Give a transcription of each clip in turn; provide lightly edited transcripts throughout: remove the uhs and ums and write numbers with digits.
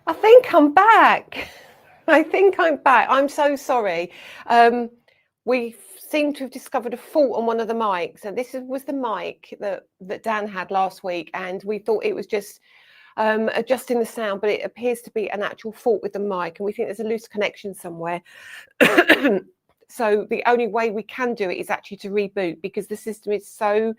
I think I'm back. I think I'm back. I'm so sorry. We seem to have discovered a fault on one of the mics. And this was the mic that Dan had last week. And we thought it was just adjusting the sound, but it appears to be an actual fault with the mic. And we think there's a loose connection somewhere. So the only way we can do it is actually to reboot, because the system is so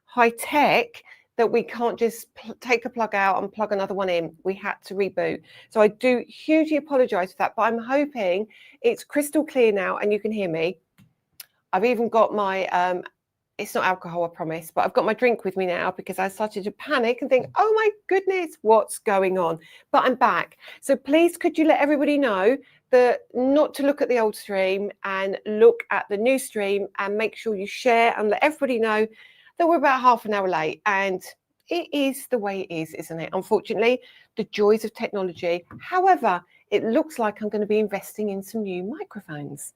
high tech that we can't just take a plug out and plug another one in. We had to reboot. So I do hugely apologise for that, but I'm hoping it's crystal clear now and you can hear me. I've even got my, it's not alcohol, I promise, but I've got my drink with me now because I started to panic and think, oh my goodness, what's going on? But I'm back. So please, could you let everybody know that not to look at the old stream and look at the new stream, and make sure you share and let everybody know that we're about half an hour late. And it is the way it is, isn't it? Unfortunately, the joys of technology. However, it looks like I'm going to be investing in some new microphones.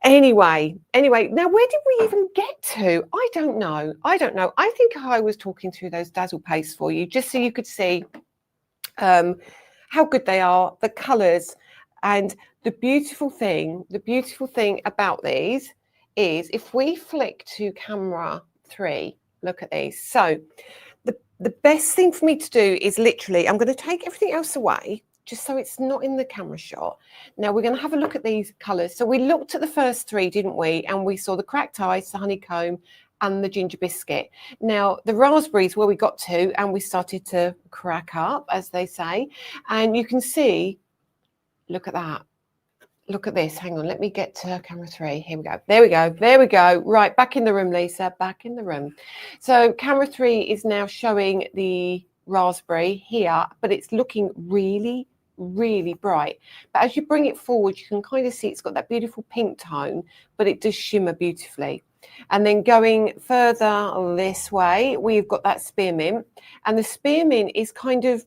Anyway, now where did we even get to? I don't know. I think I was talking through those dazzle pastes for you, just so you could see how good they are, the colours. And the beautiful thing about these is if we flick to camera 3, look at these. So the best thing for me to do is literally, I'm going to take everything else away, just so it's not in the camera shot. Now we're going to have a look at these colours. So we looked at the first 3, didn't we? And we saw the cracked ice, the honeycomb, and the ginger biscuit. Now the raspberries where we got to, and we started to crack up, as they say. And you can see, look at that. Look at this. Hang on, let me get to camera 3. Here we go. There we go. Right, back in the room, Lisa, back in the room. So camera 3 is now showing the raspberry here, but it's looking really, really bright. But as you bring it forward, you can kind of see it's got that beautiful pink tone, but it does shimmer beautifully. And then going further this way, we've got that spearmint, and the spearmint is kind of,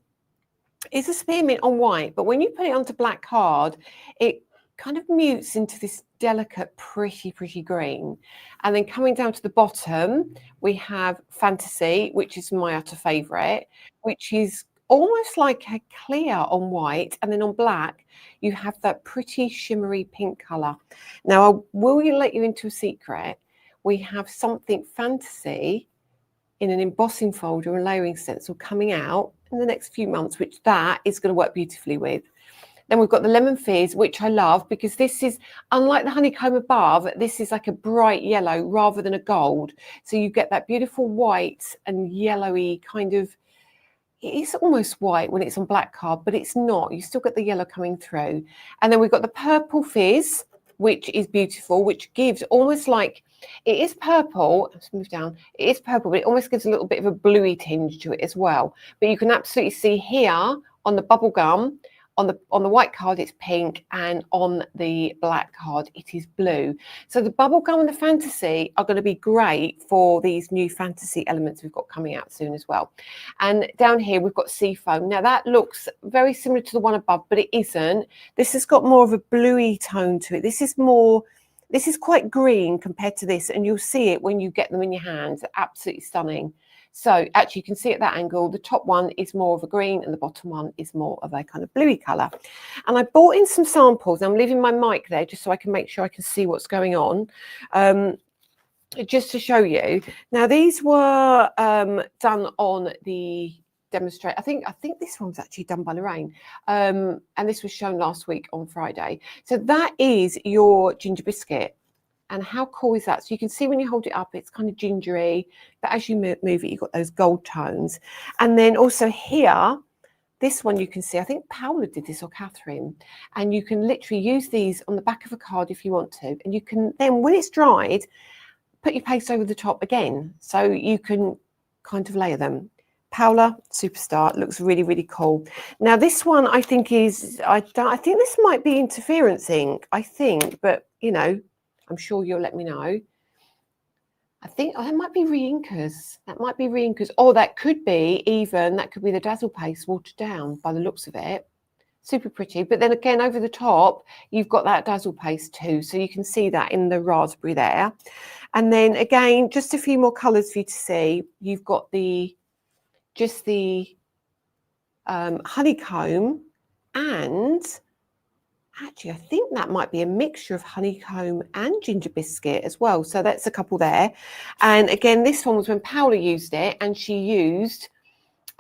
it's a spearmint on white, but when you put it onto black card, it kind of mutes into this delicate, pretty green. And then coming down to the bottom, we have Fantasy, which is my utter favourite, which is almost like a clear on white, and then on black you have that pretty shimmery pink colour. Now I will let you into a secret. We have something Fantasy in an embossing folder and layering stencil coming out in the next few months, which that is going to work beautifully with. Then we've got the Lemon Fizz, which I love because this is, unlike the honeycomb above, this is like a bright yellow rather than a gold. So you get that beautiful white and yellowy kind of, it is almost white when it's on black card, but it's not. You still get the yellow coming through. And then we've got the Purple Fizz, which is beautiful, which gives almost like, it is purple, let's move down, it is purple, but it almost gives a little bit of a bluey tinge to it as well. But you can absolutely see here on the bubble gum, on the white card it's pink, and on the black card it is blue. So the bubblegum and the Fantasy are going to be great for these new Fantasy elements we've got coming out soon as well. And down here we've got Seafoam. Now that looks very similar to the one above, but it isn't. This has got more of a bluey tone to it. This is quite green compared to this, and you'll see it when you get them in your hands. Absolutely stunning. So actually you can see at that angle, the top one is more of a green and the bottom one is more of a kind of bluey colour. And I brought in some samples. I'm leaving my mic there just so I can make sure I can see what's going on. Just to show you. Now these were done on the demonstrate. I think this one's actually done by Lorraine. And this was shown last week on Friday. So that is your ginger biscuit. And how cool is that? So you can see when you hold it up, it's kind of gingery, but as you move it, you've got those gold tones. And then also here, this one you can see, I think Paola did this, or Catherine, and you can literally use these on the back of a card if you want to. And you can then, when it's dried, put your paste over the top again. So you can kind of layer them. Paola, superstar, looks really, really cool. Now this one I think is, I think this might be interference ink, I think, but you know, I'm sure you'll let me know. I think that might be re-inkers. That might be re-inkers. Or that could be the dazzle paste watered down by the looks of it. Super pretty. But then again, over the top, you've got that dazzle paste too. So you can see that in the raspberry there. And then again, just a few more colours for you to see. You've got the honeycomb And actually, I think that might be a mixture of honeycomb and ginger biscuit as well. So that's a couple there. And again, this one was when Paola used it, and she used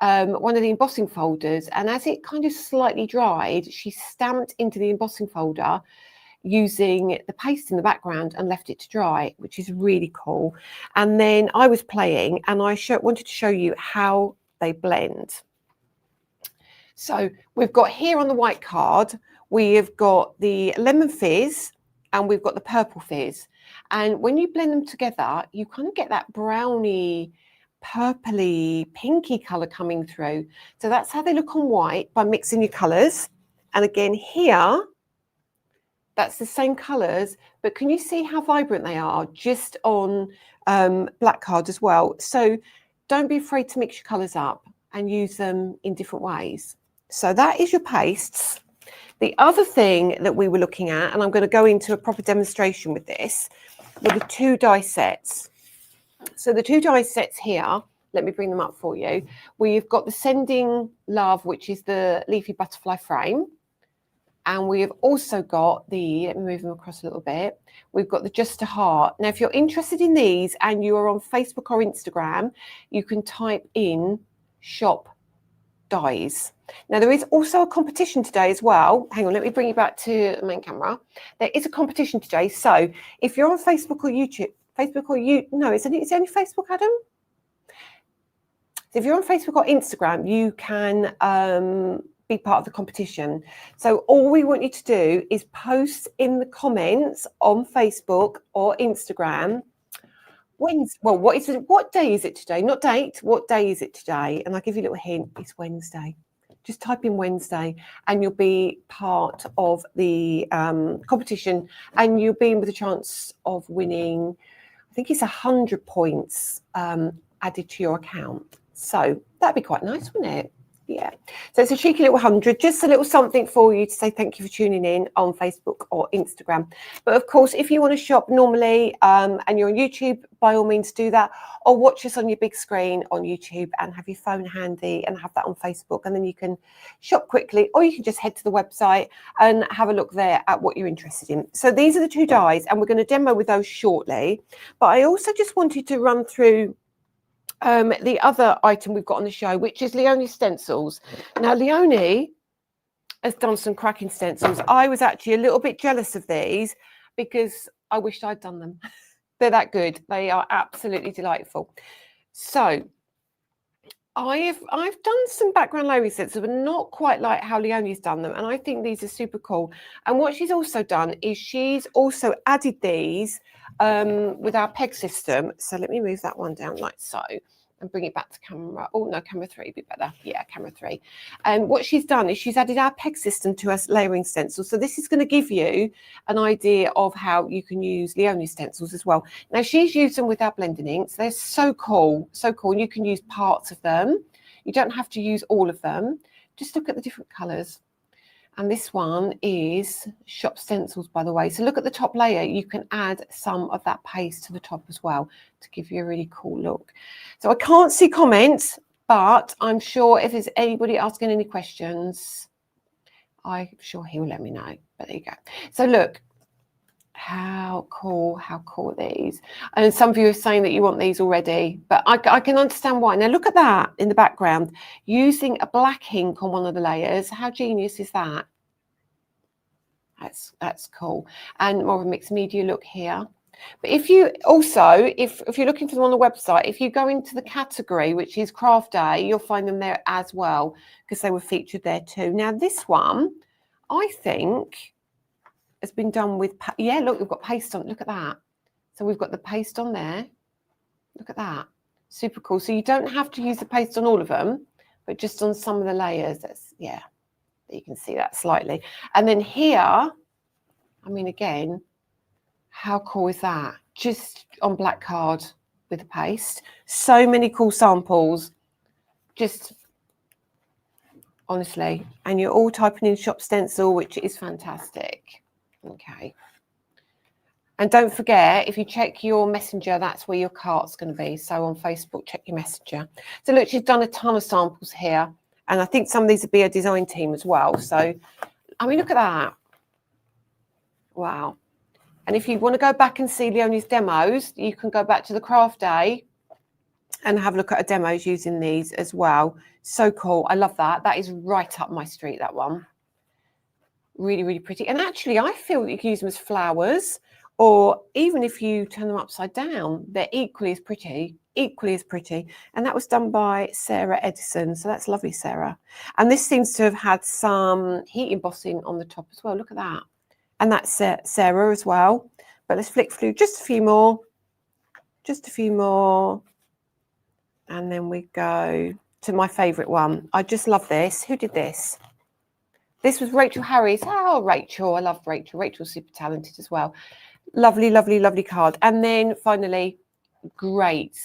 one of the embossing folders. And as it kind of slightly dried, she stamped into the embossing folder using the paste in the background and left it to dry, which is really cool. And then I was playing, and I wanted to show you how they blend. So we've got here on the white card, we have got the lemon fizz and we've got the purple fizz. And when you blend them together, you kind of get that browny, purpley, pinky colour coming through. So that's how they look on white by mixing your colours. And again here, that's the same colours, but can you see how vibrant they are just on black card as well? So don't be afraid to mix your colours up and use them in different ways. So that is your pastes. The other thing that we were looking at, and I'm going to go into a proper demonstration with this, were the 2 die sets. So the 2 die sets here, let me bring them up for you. We've got the Sending Love, which is the leafy butterfly frame. And we have also got the, let me move them across a little bit. We've got the Just a Heart. Now, if you're interested in these and you are on Facebook or Instagram, you can type in shop dies. Now, there is also a competition today as well. Hang on, let me bring you back to the main camera. There is a competition today. So if you're on Facebook or YouTube, no, it's only Facebook, Adam? So if you're on Facebook or Instagram, you can be part of the competition. So all we want you to do is post in the comments on Facebook or Instagram. What day is it today? Not date. What day is it today? And I'll give you a little hint. It's Wednesday. Just type in Wednesday and you'll be part of the competition, and you'll be in with a chance of winning, I think it's 100 points added to your account. So that'd be quite nice, wouldn't it? Yeah. So it's a cheeky little 100, just a little something for you to say thank you for tuning in on Facebook or Instagram. But of course, if you want to shop normally and you're on YouTube, by all means do that, or watch us on your big screen on YouTube and have your phone handy and have that on Facebook, and then you can shop quickly, or you can just head to the website and have a look there at what you're interested in. So these are the 2 dies, and we're going to demo with those shortly. But I also just wanted to run through the other item we've got on the show, which is Leonie stencils. Now, Leonie has done some cracking stencils. I was actually a little bit jealous of these because I wished I'd done them. They're that good. They are absolutely delightful. So I've done some background layering stencils, but not quite like how Leonie's done them. And I think these are super cool. And what she's also done is she's also added these with our peg system. So let me move that one down like so and bring it back to camera. Oh, no, camera 3 would be better. Yeah, camera 3. And what she's done is she's added our peg system to her layering stencil. So this is going to give you an idea of how you can use Leonie stencils as well. Now, she's used them with our blending inks. They're so cool, so cool. And you can use parts of them. You don't have to use all of them. Just look at the different colours. And this one is shop stencils, by the way. So look at the top layer. You can add some of that paste to the top as well to give you a really cool look. So I can't see comments, but I'm sure if there's anybody asking any questions, I'm sure he'll let me know. But there you go. So look, how cool are these? And some of you are saying that you want these already, but I can understand why. Now look at that in the background, using a black ink on one of the layers. How genius is that? That's cool. And more of a mixed media look here. But if you also, if you're looking for them on the website, if you go into the category, which is Craft Day, you'll find them there as well, because they were featured there too. Now this one, I think, has been done with, yeah, look, we've got paste on, look at that. So we've got the paste on there. Look at that. Super cool. So you don't have to use the paste on all of them, but just on some of the layers. That's, yeah, you can see that slightly. And then here, I mean, again, how cool is that? Just on black card with the paste. So many cool samples. Just honestly. And you're all typing in shop stencil, which is fantastic. Okay. And don't forget, if you check your messenger, that's where your cart's going to be. So on Facebook, check your messenger. So look, she's done a ton of samples here. And I think some of these would be a design team as well. So, I mean, look at that. Wow. And if you want to go back and see Leonie's demos, you can go back to the craft day and have a look at her demos using these as well. So cool. I love that. That is right up my street, that one. Really, really pretty. And actually, I feel that you can use them as flowers, or even if you turn them upside down, they're equally as pretty. Equally as pretty. And that was done by Sarah Edison. So that's lovely, Sarah. And this seems to have had some heat embossing on the top as well. Look at that. And that's Sarah as well. But let's flick through just a few more. Just a few more. And then we go to my favourite one. I just love this. Who did this? This was Rachel Harris. Oh, Rachel. I love Rachel. Rachel's super talented as well. Lovely, lovely, lovely card. And then finally, great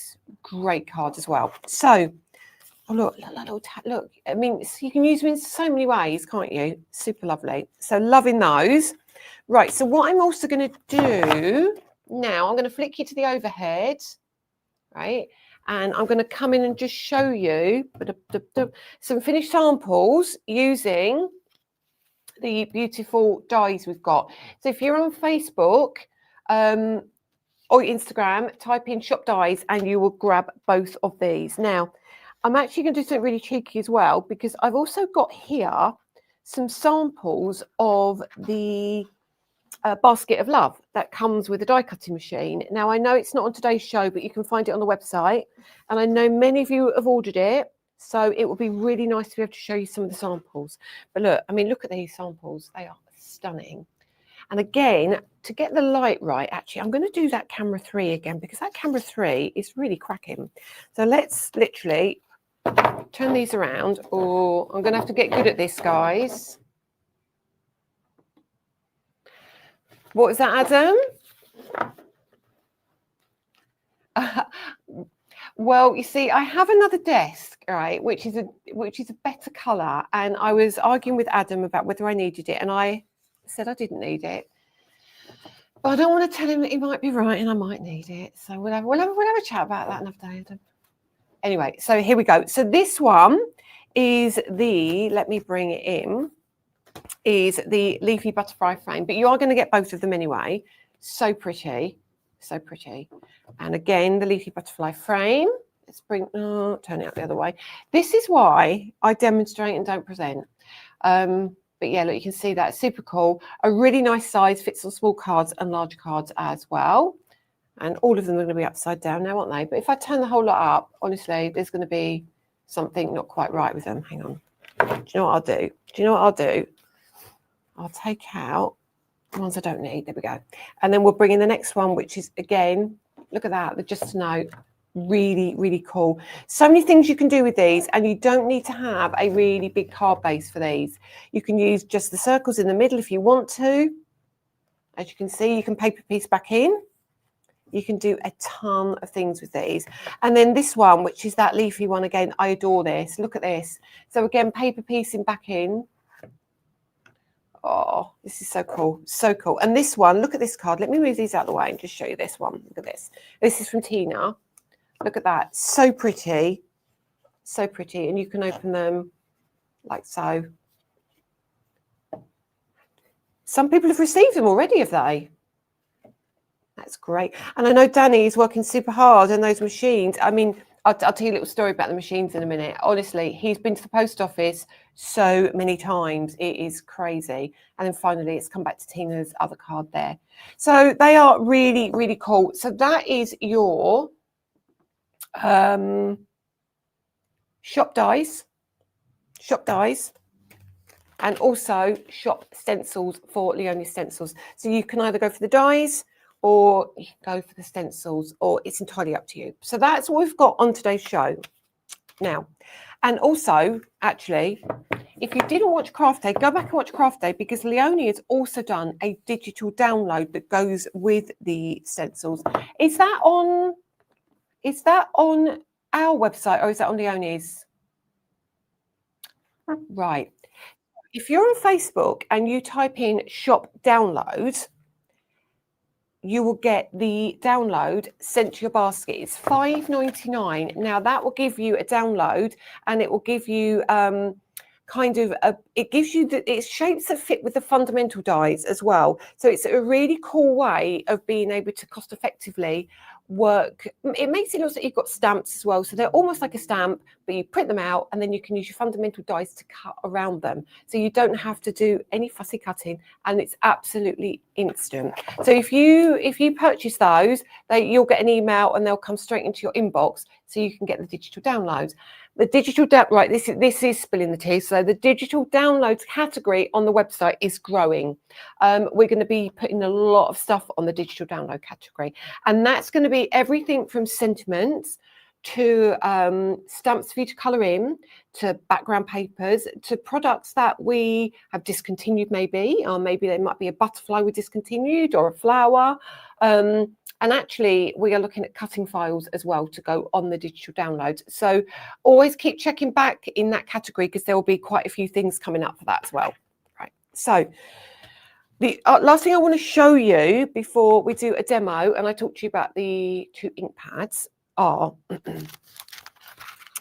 card as well. So, oh, look. I mean, you can use them in so many ways, can't you? Super lovely. So loving those. Right. So what I'm also going to do now, I'm going to flick you to the overhead, right? And I'm going to come in and just show you some finished samples using the beautiful dies we've got. So if you're on Facebook or Instagram, type in shop dies and you will grab both of these. Now, I'm actually going to do something really cheeky as well, because I've also got here some samples of the basket of love that comes with a die cutting machine. Now, I know it's not on today's show, but you can find it on the website. And I know many of you have ordered it. So it would be really nice to be able to show you some of the samples. But look, I mean, look at these samples. They are stunning. And again, to get the light right, actually, I'm going to do that camera 3 again, because that camera 3 is really cracking. So let's literally turn these around. Oh, I'm going to have to get good at this, guys. What was that, Adam? Well, you see, I have another desk, right, which is a better colour, and I was arguing with Adam about whether I needed it, and I said I didn't need it. But I don't want to tell him that he might be right, and I might need it. So we'll have a chat about that another day, Adam. Anyway, so here we go. So this one is let me bring it in, is the leafy butterfly frame, but you are going to get both of them anyway. So pretty. So pretty. And again, the leafy butterfly frame. Let's turn it out the other way. This is why I demonstrate and don't present. But yeah, look, you can see that. Super cool. A really nice size, fits on small cards and large cards as well. And all of them are going to be upside down now, aren't they? But if I turn the whole lot up, honestly, there's going to be something not quite right with them. Hang on. Do you know what I'll do? I'll take out the ones I don't need. There we go. And then we'll bring in the next one, which is, again, look at that. Just a note. Really, really cool. So many things you can do with these, and you don't need to have a really big card base for these. You can use just the circles in the middle if you want to. As you can see, you can paper piece back in. You can do a ton of things with these. And then this one, which is that leafy one, again, I adore this. Look at this. So again, paper piecing back in. Oh, this is so cool. So cool. And this one, look at this card. Let me move these out of the way and just show you this one. Look at this. This is from Tina. Look at that. So pretty. So pretty. And you can open them like so. Some people have received them already, have they? That's great. And I know Danny is working super hard on those machines. I mean, I'll tell you a little story about the machines in a minute. Honestly, he's been to the post office so many times. It is crazy. And then finally, it's come back to Tina's other card there. So they are really, really cool. So that is your shop dies, and also shop stencils for Leonie stencils. So you can either go for the dies or you can go for the stencils, or it's entirely up to you. So that's what we've got on today's show now. And also, actually, if you didn't watch Craft Day, go back and watch Craft Day, because Leonie has also done a digital download that goes with the stencils. Is that on our website, or is that on Leonie's? Right. If you're on Facebook and you type in shop downloads, you will get the download sent to your basket. It's $5.99. Now that will give you a download, and it will give you it gives you it's shapes that fit with the fundamental dies as well. So it's a really cool way of being able to cost effectively work. It makes it look like you've got stamps as well. So they're almost like a stamp, but you print them out and then you can use your fundamental dies to cut around them. So you don't have to do any fussy cutting, and it's absolutely instant. So if you purchase those, you'll get an email and they'll come straight into your inbox, so you can get the digital downloads. The digital right, this is spilling the tea. So the digital downloads category on the website is growing. We're going to be putting a lot of stuff on the digital download category, and that's going to be everything from sentiments to stamps for you to colour in, to background papers, to products that we have discontinued maybe, or maybe there might be a butterfly we discontinued or a flower. And actually, we are looking at cutting files as well to go on the digital downloads. So always keep checking back in that category, because there will be quite a few things coming up for that as well. Right. So the last thing I want to show you before we do a demo, and I talked to you about the 2 ink pads, are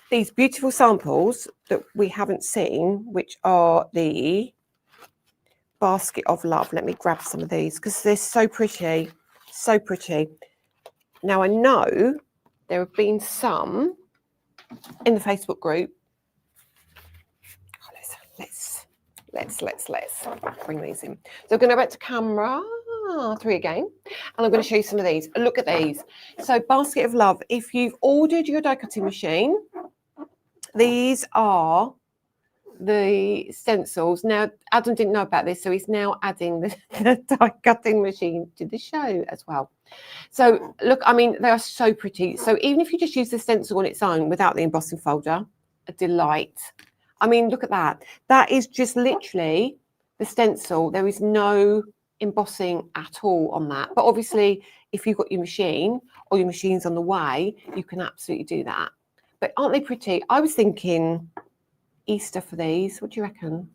these beautiful samples that we haven't seen, which are the Basket of Love. Let me grab some of these because they're so pretty. So pretty. Now I know there have been some in the Facebook group. Let's bring these in. So I'm going to go back to camera 3 again, and I'm going to show you some of these. Look at these. So Basket of Love. If you've ordered your die cutting machine, these are the stencils. Now, Adam didn't know about this, so he's now adding the die cutting machine to the show as well. So look, I mean, they are so pretty. So even if you just use the stencil on its own without the embossing folder, a delight. I mean, look at that. That is just literally the stencil. There is no embossing at all on that. But obviously, if you've got your machine or your machine's on the way, you can absolutely do that. But aren't they pretty? I was thinking Easter for these. What do you reckon?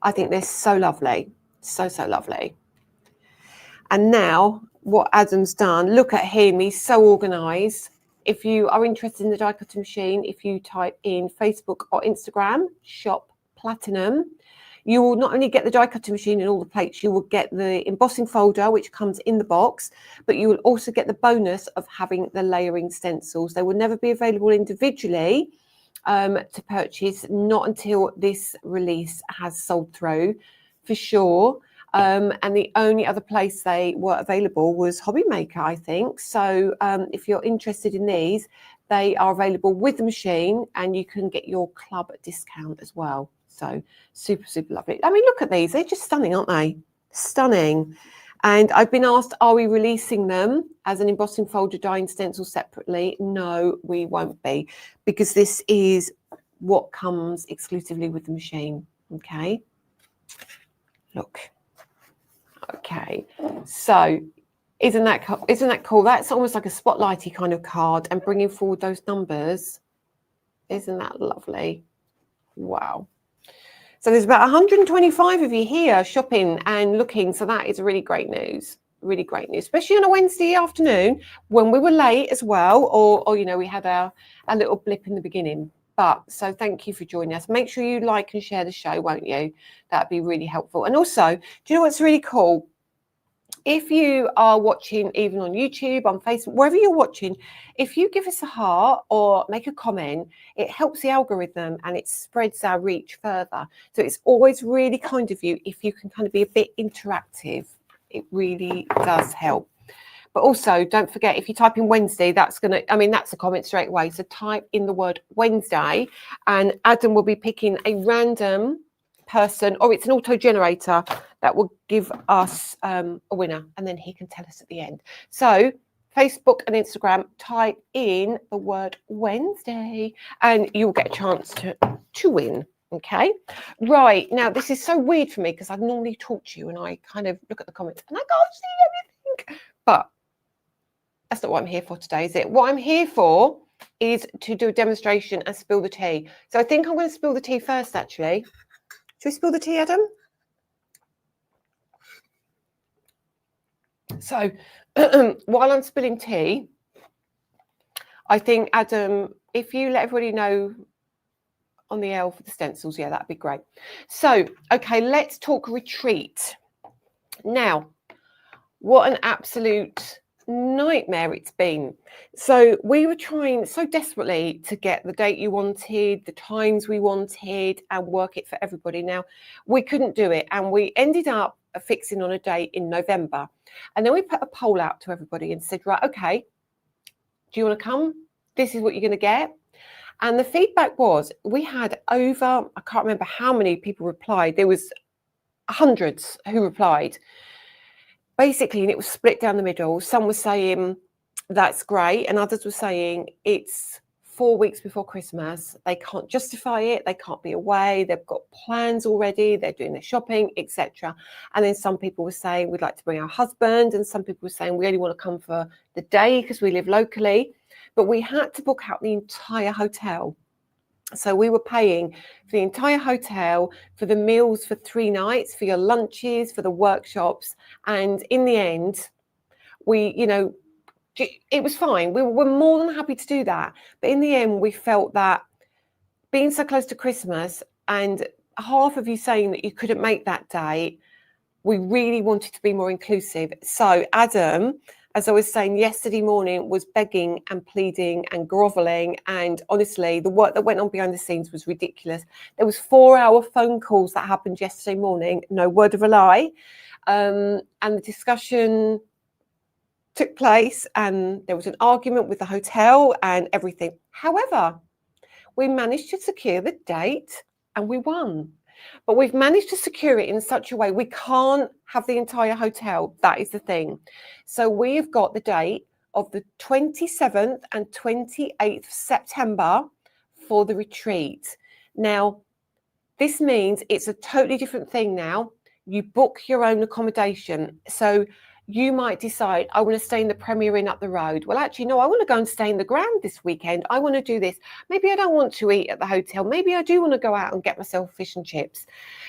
I think they're so lovely. So lovely. And now what Adam's done, look at him. He's so organised. If you are interested in the die cutting machine, if you type in Facebook or Instagram, shop Platinum, you will not only get the die cutting machine and all the plates, you will get the embossing folder, which comes in the box, but you will also get the bonus of having the layering stencils. They will never be available individually to purchase, not until this release has sold through, for sure. And the only other place they were available was Hobby Maker, I think. So if you're interested in these, they are available with the machine, and you can get your club discount as well. So super lovely. I mean, look at these. They're just stunning, aren't they? Stunning. And I've been asked, are we releasing them as an embossing folder die and stencil separately? No, we won't be, because this is what comes exclusively with the machine. Okay. Look. Okay. So isn't that cool? That's almost like a spotlighty kind of card, and bringing forward those numbers. Isn't that lovely? Wow. So there's about 125 of you here shopping and looking. So that is really great news. Really great news, especially on a Wednesday afternoon when we were late as well, or you know, we had a little blip in the beginning. But so thank you for joining us. Make sure you like and share the show, won't you? That'd be really helpful. And also, do you know what's really cool? If you are watching even on YouTube, on Facebook, wherever you're watching, if you give us a heart or make a comment, it helps the algorithm and it spreads our reach further. So it's always really kind of you if you can kind of be a bit interactive. It really does help. But also, don't forget, if you type in Wednesday, that's a comment straight away. So type in the word Wednesday, and Adam will be picking a random person, or it's an auto generator that will give us a winner, and then he can tell us at the end. So Facebook and Instagram, type in the word Wednesday, and you'll get a chance to win. Okay, right, now this is so weird for me because I normally talk to you and I kind of look at the comments and I can't see anything, but that's not what I'm here for today, is it? What I'm here for is to do a demonstration and spill the tea. So I think I'm going to spill the tea first, actually. Should we spill the tea, Adam? So while I'm spilling tea, I think, Adam, if you let everybody know on the L for the stencils, yeah, that'd be great. So, okay, let's talk retreat. Now, what an absolute nightmare it's been. So we were trying so desperately to get the date you wanted, the times we wanted, and work it for everybody. Now, we couldn't do it, and we ended up fixing on a date in November. And then we put a poll out to everybody and said, right, okay, do you want to come? This is what you're going to get. And the feedback was, we had over, I can't remember how many people replied. There was hundreds who replied. Basically, and it was split down the middle. Some were saying, that's great. And others were saying, it's 4 weeks before Christmas. They can't justify it. They can't be away. They've got plans already. They're doing their shopping, etc. And then some people were saying, we'd like to bring our husband. And some people were saying, we only want to come for the day because we live locally. But we had to book out the entire hotel. So we were paying for the entire hotel, for the meals for 3 nights, for your lunches, for the workshops. And in the end, it was fine. We were more than happy to do that. But in the end, we felt that being so close to Christmas and half of you saying that you couldn't make that date, we really wanted to be more inclusive. So Adam, as I was saying yesterday morning, was begging and pleading and groveling. And honestly, the work that went on behind the scenes was ridiculous. There was 4-hour phone calls that happened yesterday morning, no word of a lie. And the discussion took place and there was an argument with the hotel and everything. However, we managed to secure the date and we won. But we've managed to secure it in such a way we can't have the entire hotel. That is the thing. So we've got the date of the 27th and 28th September for the retreat. Now, this means it's a totally different thing now. You book your own accommodation. So you might decide, I want to stay in the Premier Inn up the road. Well, actually, no, I want to go and stay in the Grand this weekend. I want to do this. Maybe I don't want to eat at the hotel. Maybe I do want to go out and get myself fish and chips.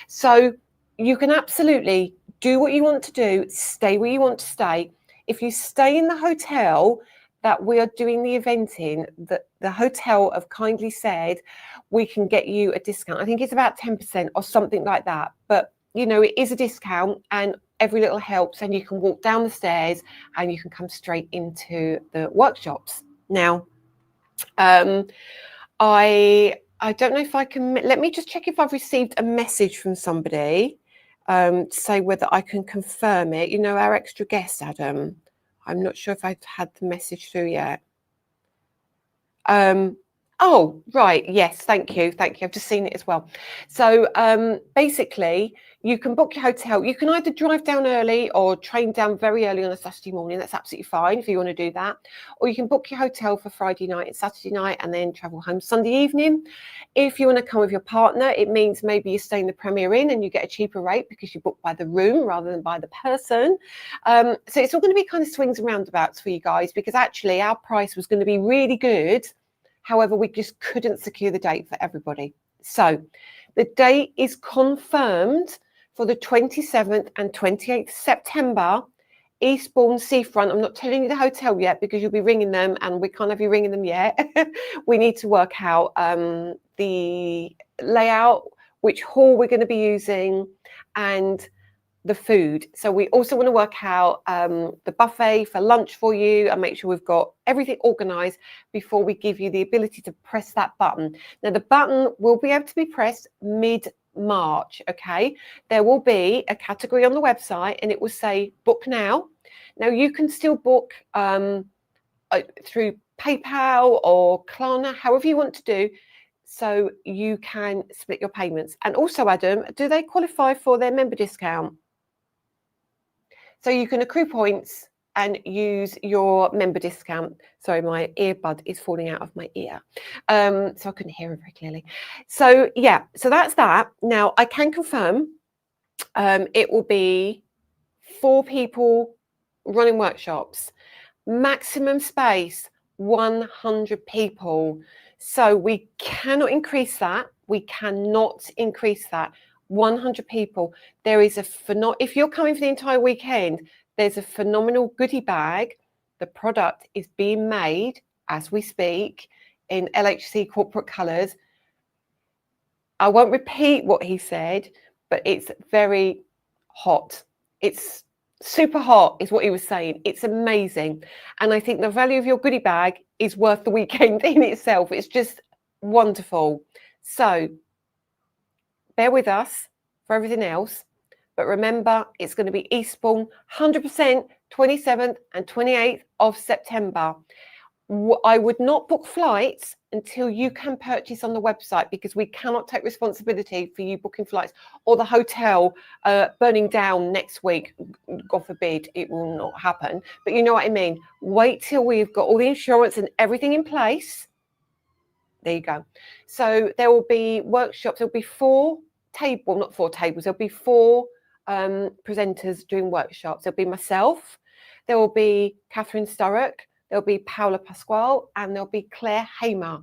So you can absolutely do what you want to do, stay where you want to stay. If you stay in the hotel that we are doing the event in, the hotel have kindly said we can get you a discount. I think it's about 10% or something like that. But, you know, it is a discount and every little helps, and you can walk down the stairs and you can come straight into the workshops. Now, I don't know if I can, let me just check if I've received a message from somebody to say whether I can confirm it. You know, our extra guest, Adam, I'm not sure if I've had the message through yet. Oh, right. Yes. Thank you. Thank you. I've just seen it as well. So basically, you can book your hotel. You can either drive down early or train down very early on a Saturday morning. That's absolutely fine if you want to do that. Or you can book your hotel for Friday night and Saturday night and then travel home Sunday evening. If you want to come with your partner, it means maybe you stay in the Premier Inn and you get a cheaper rate because you book by the room rather than by the person. So it's all going to be kind of swings and roundabouts for you guys, because actually our price was going to be really good. However, we just couldn't secure the date for everybody. So the date is confirmed for the 27th and 28th September, Eastbourne Seafront. I'm not telling you the hotel yet because you'll be ringing them and we can't have you ringing them yet. We need to work out the layout, which hall we're going to be using, and the food. So we also want to work out the buffet for lunch for you and make sure we've got everything organized before we give you the ability to press that button. Now the button will be able to be pressed mid-March. Okay, there will be a category on the website and it will say book now. Now you can still book through PayPal or Klarna, however you want to do, so you can split your payments. And also, Adam, do they qualify for their member discount? So you can accrue points and use your member discount. Sorry, my earbud is falling out of my ear. So I couldn't hear it very clearly. So yeah, so that's that. Now I can confirm it will be 4 people running workshops, maximum space, 100 people. So we cannot increase that. We cannot increase that. 100 people. There is if you're coming for the entire weekend, There's a phenomenal goodie bag. The product is being made as we speak in LHC corporate colours. I won't repeat what he said, but it's very hot. It's super hot is what he was saying. It's amazing. And I think the value of your goodie bag is worth the weekend in itself. It's just wonderful. So bear with us for everything else. But remember, it's going to be Eastbourne, 100%, 27th and 28th of September. I would not book flights until you can purchase on the website, because we cannot take responsibility for you booking flights or the hotel burning down next week. God forbid, it will not happen. But you know what I mean. Wait till we've got all the insurance and everything in place. There you go. So there will be workshops. There'll be four tables. There'll be four presenters doing workshops. There'll be myself. There will be Catherine Sturrock. There'll be Paola Pasquale, and there'll be Claire Hamer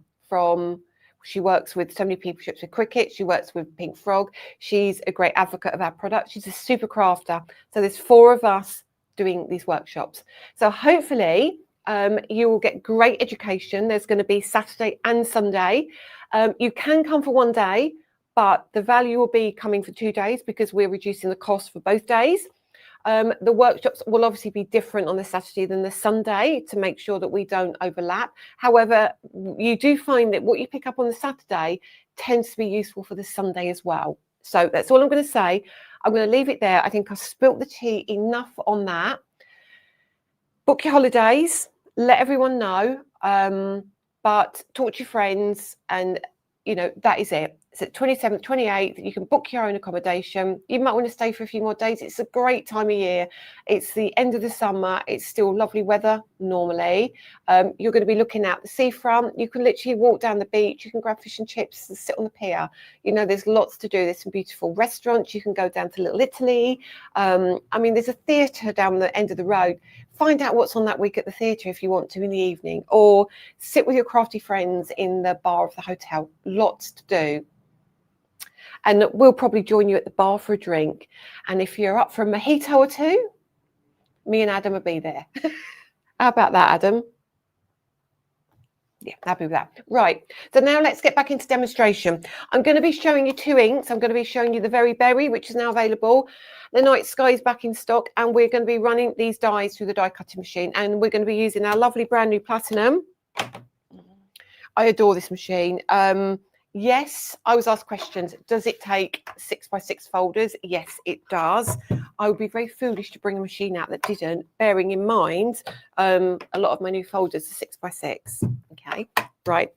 she works with so many people. She works with cricket. She works with Pink Frog. She's a great advocate of our product. She's a super crafter. So there's four of us doing these workshops. So hopefully you will get great education. There's going to be Saturday and Sunday. You can come for one day, but the value will be coming for 2 days because we're reducing the cost for both days. The workshops will obviously be different on the Saturday than the Sunday to make sure that we don't overlap. However, you do find that what you pick up on the Saturday tends to be useful for the Sunday as well. So that's all I'm going to say. I'm going to leave it there. I think I've spilt the tea enough on that. Book your holidays, let everyone know, but talk to your friends, and that is it. It's at 27th, 28th. You can book your own accommodation. You might want to stay for a few more days. It's a great time of year. It's the end of the summer. It's still lovely weather normally. You're going to be looking out the seafront. You can literally walk down the beach. You can grab fish and chips and sit on the pier. There's lots to do. There's some beautiful restaurants. You can go down to Little Italy. There's a theatre down the end of the road. Find out what's on that week at the theatre if you want to in the evening, or sit with your crafty friends in the bar of the hotel. Lots to do. And we'll probably join you at the bar for a drink. And if you're up for a mojito or two, me and Adam will be there. How about that, Adam? Yeah, happy with that. Right. So now let's get back into demonstration. I'm going to be showing you 2 inks. I'm going to be showing you the Very Berry, which is now available. The Night Sky is back in stock, and we're going to be running these dies through the die cutting machine, and we're going to be using our lovely brand new Platinum. I adore this machine. Yes, I was asked questions. Does it take 6x6 folders? Yes, it does. I would be very foolish to bring a machine out that didn't, bearing in mind a lot of my new folders are 6x6. Okay, right.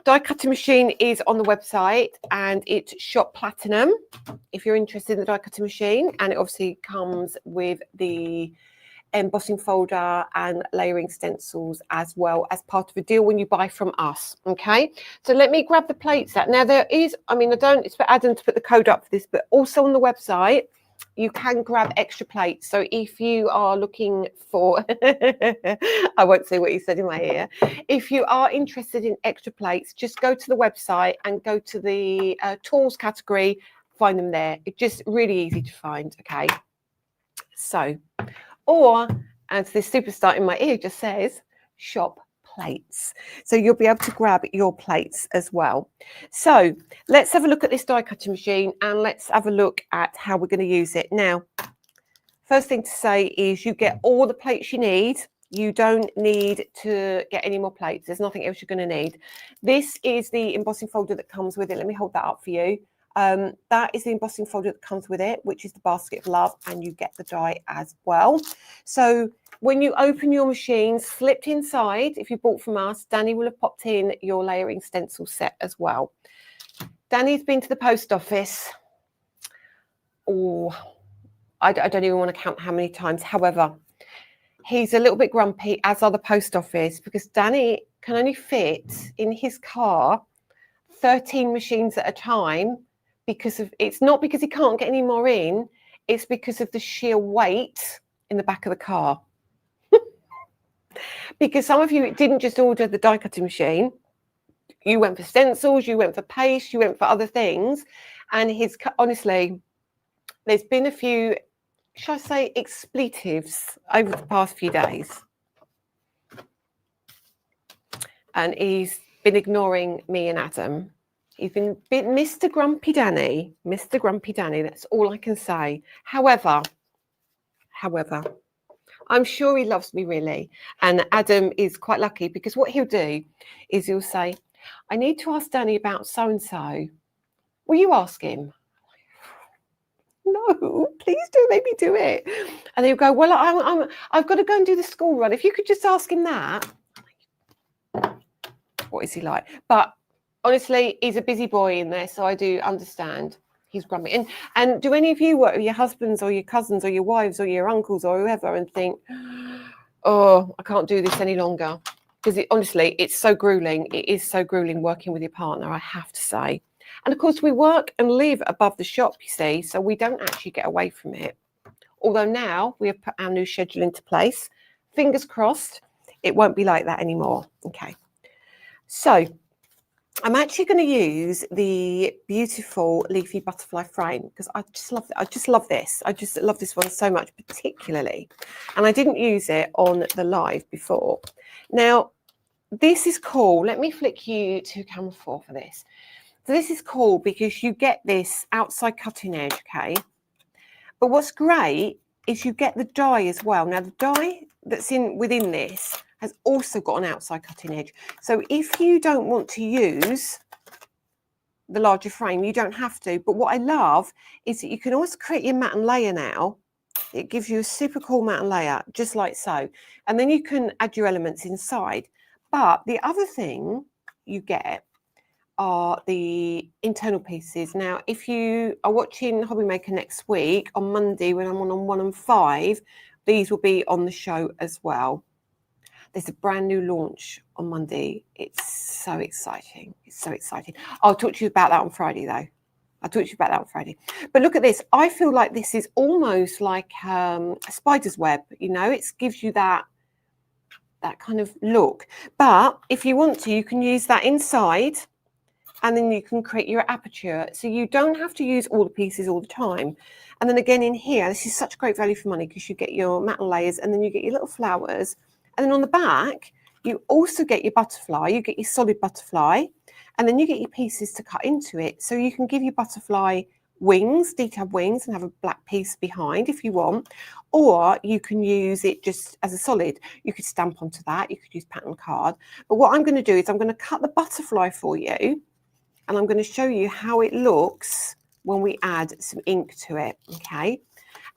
Die cutting machine is on the website, and it's Shop Platinum if you're interested in the die cutting machine, and it obviously comes with the embossing folder and layering stencils as well as part of a deal when you buy from us. Okay, so let me grab the plates out. Now there is, I don't expect Adam to put the code up for this, but also on the website you can grab extra plates. So if you are looking for I won't say what you said in my ear. If you are interested in extra plates, just go to the website and go to the tools category, find them there. It's just really easy to find. Okay, so, or as this superstar in my ear just says, shop plates. So you'll be able to grab your plates as well. So let's have a look at this die cutting machine, and let's have a look at how we're going to use it. Now, first thing to say is you get all the plates you need. You don't need to get any more plates. There's nothing else you're going to need. This is the embossing folder that comes with it. Let me hold that up for you. That is the embossing folder that comes with it, which is the basket of love, and you get the die as well. So when you open your machine, slipped inside, if you bought from us, Danny will have popped in your layering stencil set as well. Danny's been to the post office. I don't even want to count how many times. However, he's a little bit grumpy, as are the post office, because Danny can only fit in his car 13 machines at a time. Because of, it's not because he can't get any more in, it's because of the sheer weight in the back of the car. Because some of you didn't just order the die cutting machine, you went for stencils, you went for paste, you went for other things, and honestly, there's been a few shall I say, expletives over the past few days. And he's been ignoring me and Adam. He's been Mr. Grumpy Danny. Mr. Grumpy Danny, that's all I can say. However, I'm sure he loves me really. And Adam is quite lucky because what he'll do is he'll say, I need to ask Danny about so-and-so. Will you ask him? No, please don't make me do it. And he'll go, well, I've got to go and do the school run. If you could just ask him that. What is he like? But honestly, he's a busy boy in there, so I do understand. He's grumpy. And do any of you work with your husbands or your cousins or your wives or your uncles or whoever and think, oh, I can't do this any longer? Because honestly, it's so grueling. It is so grueling working with your partner, I have to say. And of course, we work and live above the shop, you see, so we don't actually get away from it. Although now we have put our new schedule into place. Fingers crossed, it won't be like that anymore. Okay. So I'm actually going to use the beautiful leafy butterfly frame because I just love it. I just love this. I just love this one so much, particularly. And I didn't use it on the live before. Now, this is cool. Let me flick you to camera 4 for this. So this is cool because you get this outside cutting edge, okay? But what's great is you get the die as well. Now, the die that's within this has also got an outside cutting edge. So if you don't want to use the larger frame, you don't have to. But what I love is that you can also create your mat and layer now. It gives you a super cool mat and layer, just like so. And then you can add your elements inside. But the other thing you get are the internal pieces. Now, if you are watching Hobby Maker next week, on Monday, when I'm on 1 and 5, these will be on the show as well. There's a brand new launch on Monday. It's so exciting. It's so exciting. I'll talk to you about that on Friday, though. I'll talk to you about that on Friday. But look at this. I feel like this is almost like a spider's web. You know, it gives you that kind of look. But if you want to, you can use that inside and then you can create your aperture. So you don't have to use all the pieces all the time. And then again in here, this is such great value for money because you get your mat and layers and then you get your little flowers. And then on the back, you also get your butterfly, you get your solid butterfly, and then you get your pieces to cut into it. So you can give your butterfly wings, detailed wings, and have a black piece behind if you want, or you can use it just as a solid. You could stamp onto that, you could use pattern card. But what I'm going to do is I'm going to cut the butterfly for you, and I'm going to show you how it looks when we add some ink to it, okay?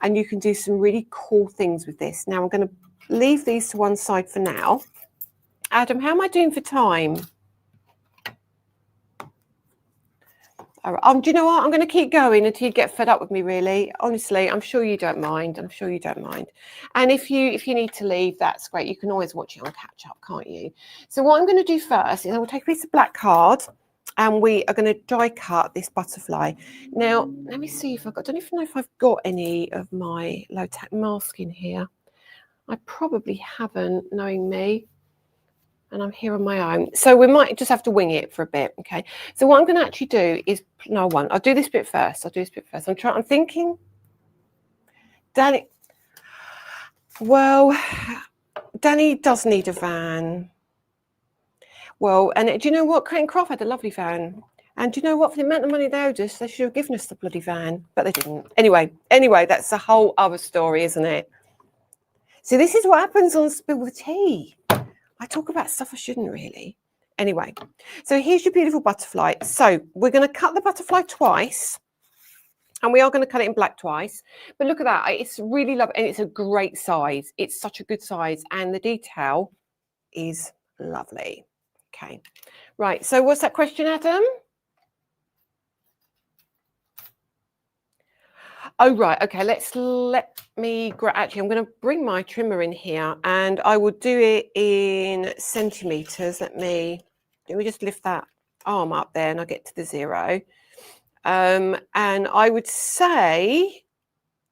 And you can do some really cool things with this. Now I'm going to leave these to one side for now. Adam, how am I doing for time? All right. Do you know what? I'm going to keep going until you get fed up with me, really. Honestly, I'm sure you don't mind. I'm sure you don't mind. And if you need to leave, that's great. You can always watch it on catch up, can't you? So what I'm going to do first is I will take a piece of black card and we are going to die cut this butterfly. Now, let me see if I don't even know if I've got any of my low tack mask in here. I probably haven't, knowing me, and I'm here on my own. So we might just have to wing it for a bit, okay? So what I'm going to actually do is, no, I won't. I'll do this bit first. I'm thinking, Danny, well, Danny does need a van. Well, and do you know what? Crate and Craft had a lovely van. And do you know what? For the amount of money they owed us, they should have given us the bloody van, but they didn't. Anyway, that's a whole other story, isn't it? So this is what happens on Spill the Tea. I talk about stuff I shouldn't really. Anyway, so here's your beautiful butterfly. So we're going to cut the butterfly twice. And we are going to cut it in black twice. But look at that. It's really lovely. And it's a great size. It's such a good size. And the detail is lovely. Okay. Right. So what's that question, Adam? Oh, right. Okay. Let me, actually, I'm going to bring my trimmer in here and I will do it in centimeters. Let me just lift that arm up there and I'll get to the 0. And I would say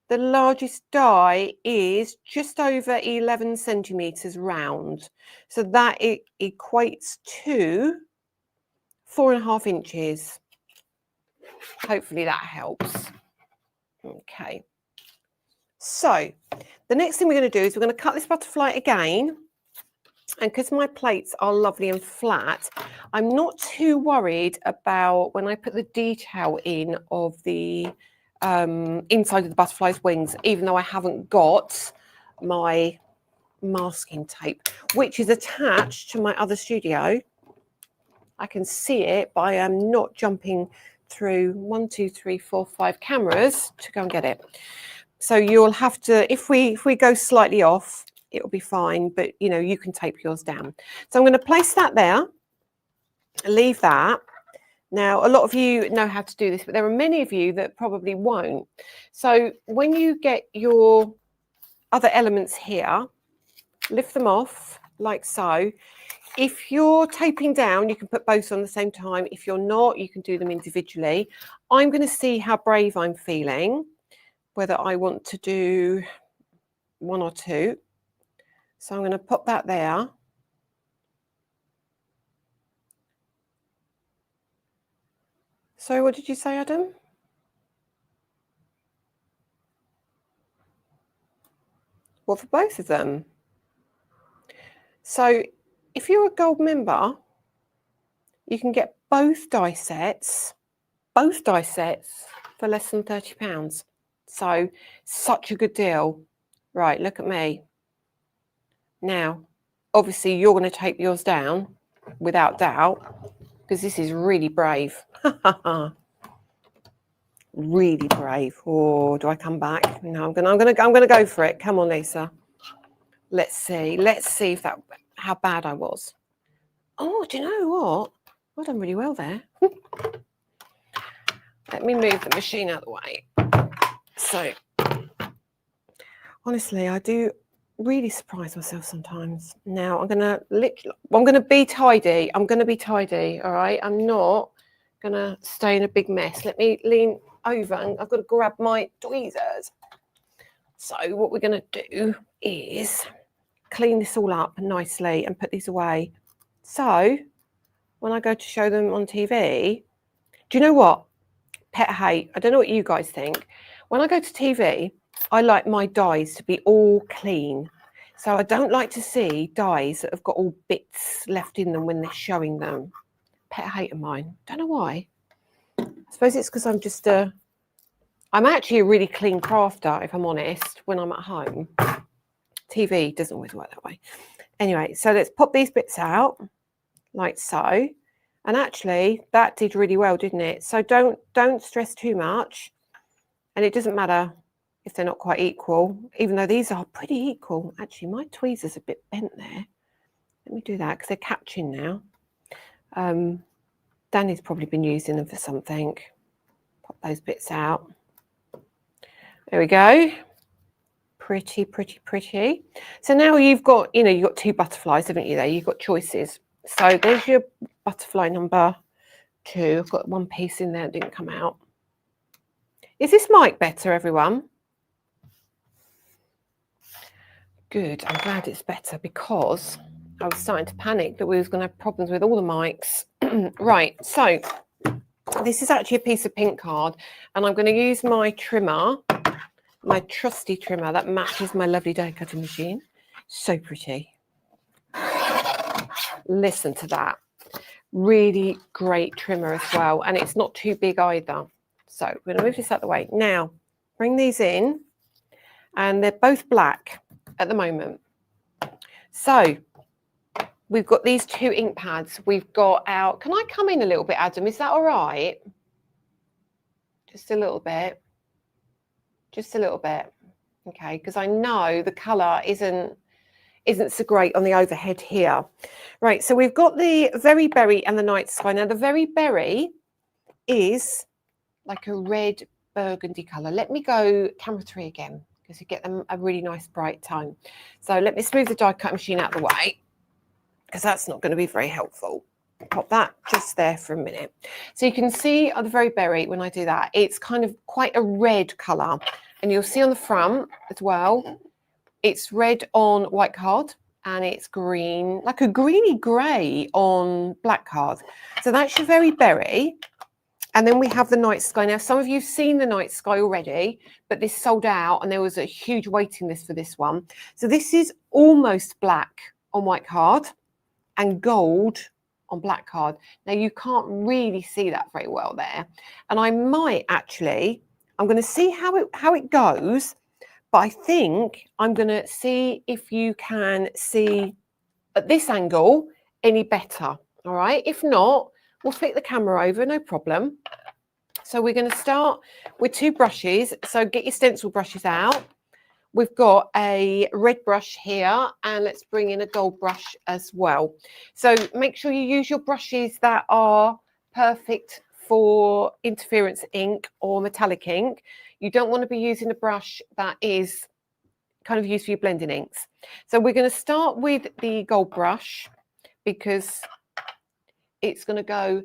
the largest die is just over 11 centimeters round. So that it equates to 4.5 inches. Hopefully that helps. Okay. So the next thing we're going to do is we're going to cut this butterfly again. And because my plates are lovely and flat, I'm not too worried about when I put the detail in of the inside of the butterfly's wings, even though I haven't got my masking tape, which is attached to my other studio. I can see it, but I am not jumping through 1, 2, 3, 4, 5 cameras to go and get it. So you'll have to, if we go slightly off, it'll be fine, but you know, you can tape yours down. So I'm going to place that there, leave that. Now, a lot of you know how to do this, but there are many of you that probably won't. So when you get your other elements here, lift them off like so. If you're taping down, you can put both on the same time. If you're not, you can do them individually. I'm going to see how brave I'm feeling, whether I want to do 1 or 2. So I'm going to pop that there. So what did you say, Adam? Well, for both of them. So if you're a gold member, you can get both die sets for less than £30. So such a good deal. Right, look at me. Now, obviously you're going to tape yours down without doubt, because this is really brave. Really brave. Or do I come back? No, I'm gonna go for it. Come on, Lisa. Let's see if that, how bad I was. Oh, do you know what? I've done really well there. Let me move the machine out of the way. So, honestly, I do really surprise myself sometimes. Now, I'm gonna be tidy. I'm gonna be tidy. All right. I'm not gonna stay in a big mess. Let me lean over, and I've got to grab my tweezers. So, what we're gonna do is clean this all up nicely and put these away. So when I go to show them on TV, do you know what? Pet hate. I don't know what you guys think. When I go to TV, I like my dies to be all clean. So I don't like to see dies that have got all bits left in them when they're showing them. Pet hate of mine. Don't know why. I suppose it's because I'm actually a really clean crafter, if I'm honest, when I'm at home. TV doesn't always work that way. Anyway, so let's pop these bits out like so. And actually that did really well, didn't it? So don't stress too much. And it doesn't matter if they're not quite equal, even though these are pretty equal. Actually, my tweezer's a bit bent there. Let me do that because they're catching now. Danny's probably been using them for something. Pop those bits out. There we go. Pretty, pretty, pretty. So now you've got, you've got 2 butterflies, haven't you, there? You've got choices. So there's your butterfly number 2. I've got one piece in there that didn't come out. Is this mic better, everyone? Good. I'm glad it's better, because I was starting to panic that we was going to have problems with all the mics. Right. So this is actually a piece of pink card, and I'm going to use my trimmer, my trusty trimmer that matches my lovely die cutting machine. So pretty. Listen to that. Really great trimmer as well, and it's not too big either. So we're going to move this out of the way. Now, bring these in, and they're both black at the moment. So we've got these 2 ink pads. We've got our, can I come in a little bit, Adam? Is that all right? Just a little bit. Just a little bit. Okay, because I know the colour isn't so great on the overhead here. Right, so we've got the Very Berry and the Night Sky. Now, the Very Berry is like a red burgundy colour. Let me go camera 3 again, because you get them a really nice bright tone. So let me smooth the die cut machine out of the way, because that's not going to be very helpful. Pop that just there for a minute. So you can see on the Very Berry, when I do that, it's kind of quite a red colour. And you'll see on the front as well, it's red on white card, and it's green, like a greeny grey on black card. So that's your Very Berry. And then we have the night sky. Now, some of you have seen the night sky already, but this sold out and there was a huge waiting list for this one. So this is almost black on white card and gold on black card. Now, you can't really see that very well there. And I might actually, I'm going to see how it goes, but I think I'm going to see if you can see at this angle any better. All right. If not, we'll flip the camera over, no problem. So we're going to start with 2 brushes. So get your stencil brushes out. We've got a red brush here, and let's bring in a gold brush as well. So make sure you use your brushes that are perfect for interference ink or metallic ink. You don't want to be using a brush that is kind of used for your blending inks. So we're going to start with the gold brush because it's going to go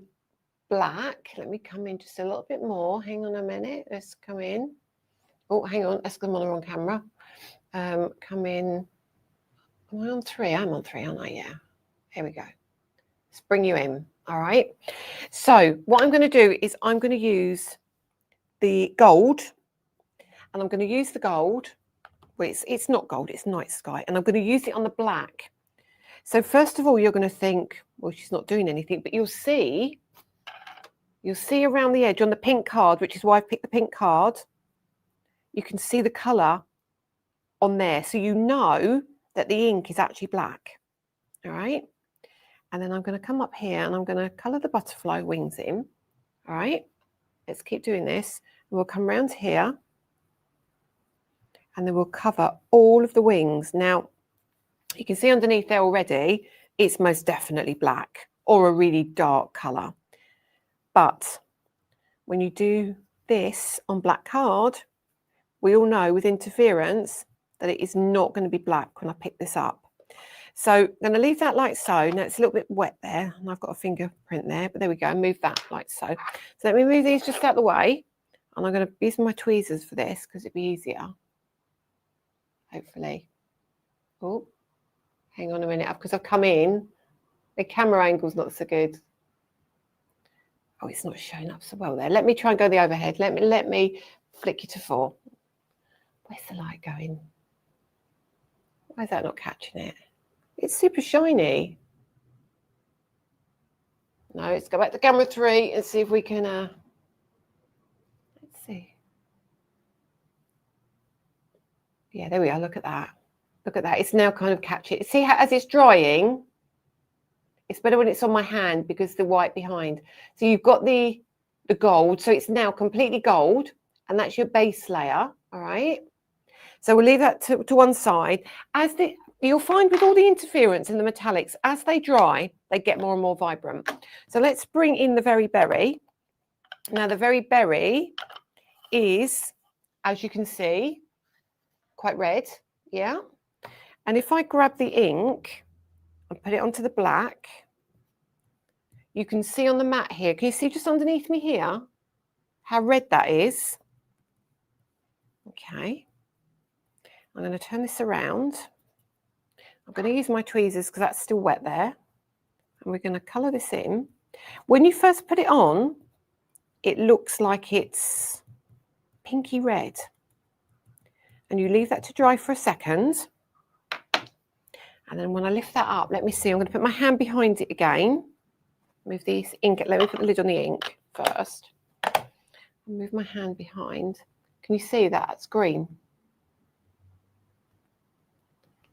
black. Let me come in just a little bit more. Hang on a minute. Let's come in. Oh, hang on. Let's come on the wrong camera. Come in. Am I on 3? I'm on 3, aren't I? Yeah. Here we go. Let's bring you in. All right. So what I'm going to do is I'm going to use the gold, and I'm going to use the gold. Well, it's not gold. It's night sky, and I'm going to use it on the black. So first of all, you're going to think, well, she's not doing anything, but you'll see around the edge on the pink card, which is why I've picked the pink card. You can see the colour on there. So you know that the ink is actually black. All right. And then I'm going to come up here and I'm going to colour the butterfly wings in. All right. Let's keep doing this. And we'll come around here. And then we'll cover all of the wings. Now, you can see underneath there already, it's most definitely black or a really dark colour. But when you do this on black card, we all know with interference that it is not going to be black when I pick this up. So I'm going to leave that like so. Now it's a little bit wet there and I've got a fingerprint there, but there we go. Move that like so. So let me move these just out of the way. And I'm going to use my tweezers for this because it'd be easier. Hopefully. Oh, hang on a minute, because I've come in. The camera angle's not so good. Oh, it's not showing up so well there. Let me try and go the overhead. Let me flick you to 4. Where's the light going? Why is that not catching it? It's super shiny. No, let's go back to camera 3 and see if we can. Let's see. Yeah, there we are. Look at that. Look at that. It's now kind of catching. See how as it's drying, it's better when it's on my hand because the white behind. So you've got the gold. So it's now completely gold, and that's your base layer. All right. So we'll leave that to one side. You'll find with all the interference and the metallics, as they dry, they get more and more vibrant. So let's bring in the Very Berry. Now the Very Berry is, as you can see, quite red. Yeah. And if I grab the ink and put it onto the black, you can see on the mat here, can you see just underneath me here how red that is? Okay. I'm going to turn this around. I'm going to use my tweezers because that's still wet there. And we're going to colour this in. When you first put it on, it looks like it's pinky red. And you leave that to dry for a second. And then when I lift that up, let me see, I'm going to put my hand behind it again. Move this ink, let me put the lid on the ink first. Move my hand behind. Can you see that? It's green.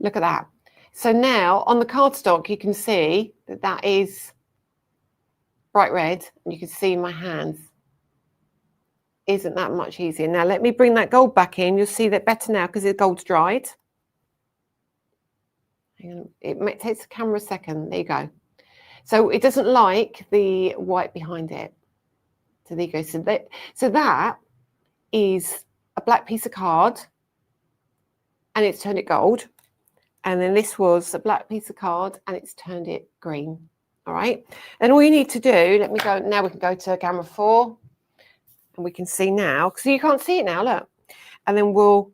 Look at that. So now on the cardstock, you can see that that is bright red. And you can see my hands. Isn't that much easier? Now let me bring that gold back in. You'll see that better now because the gold's dried. It takes the camera a second. There you go. So it doesn't like the white behind it. So there you go. So that is a black piece of card and it's turned it gold. And then this was a black piece of card and it's turned it green. All right. And all you need to do, let me go. Now we can go to camera 4 and we can see now. So you can't see it now, look. And then we'll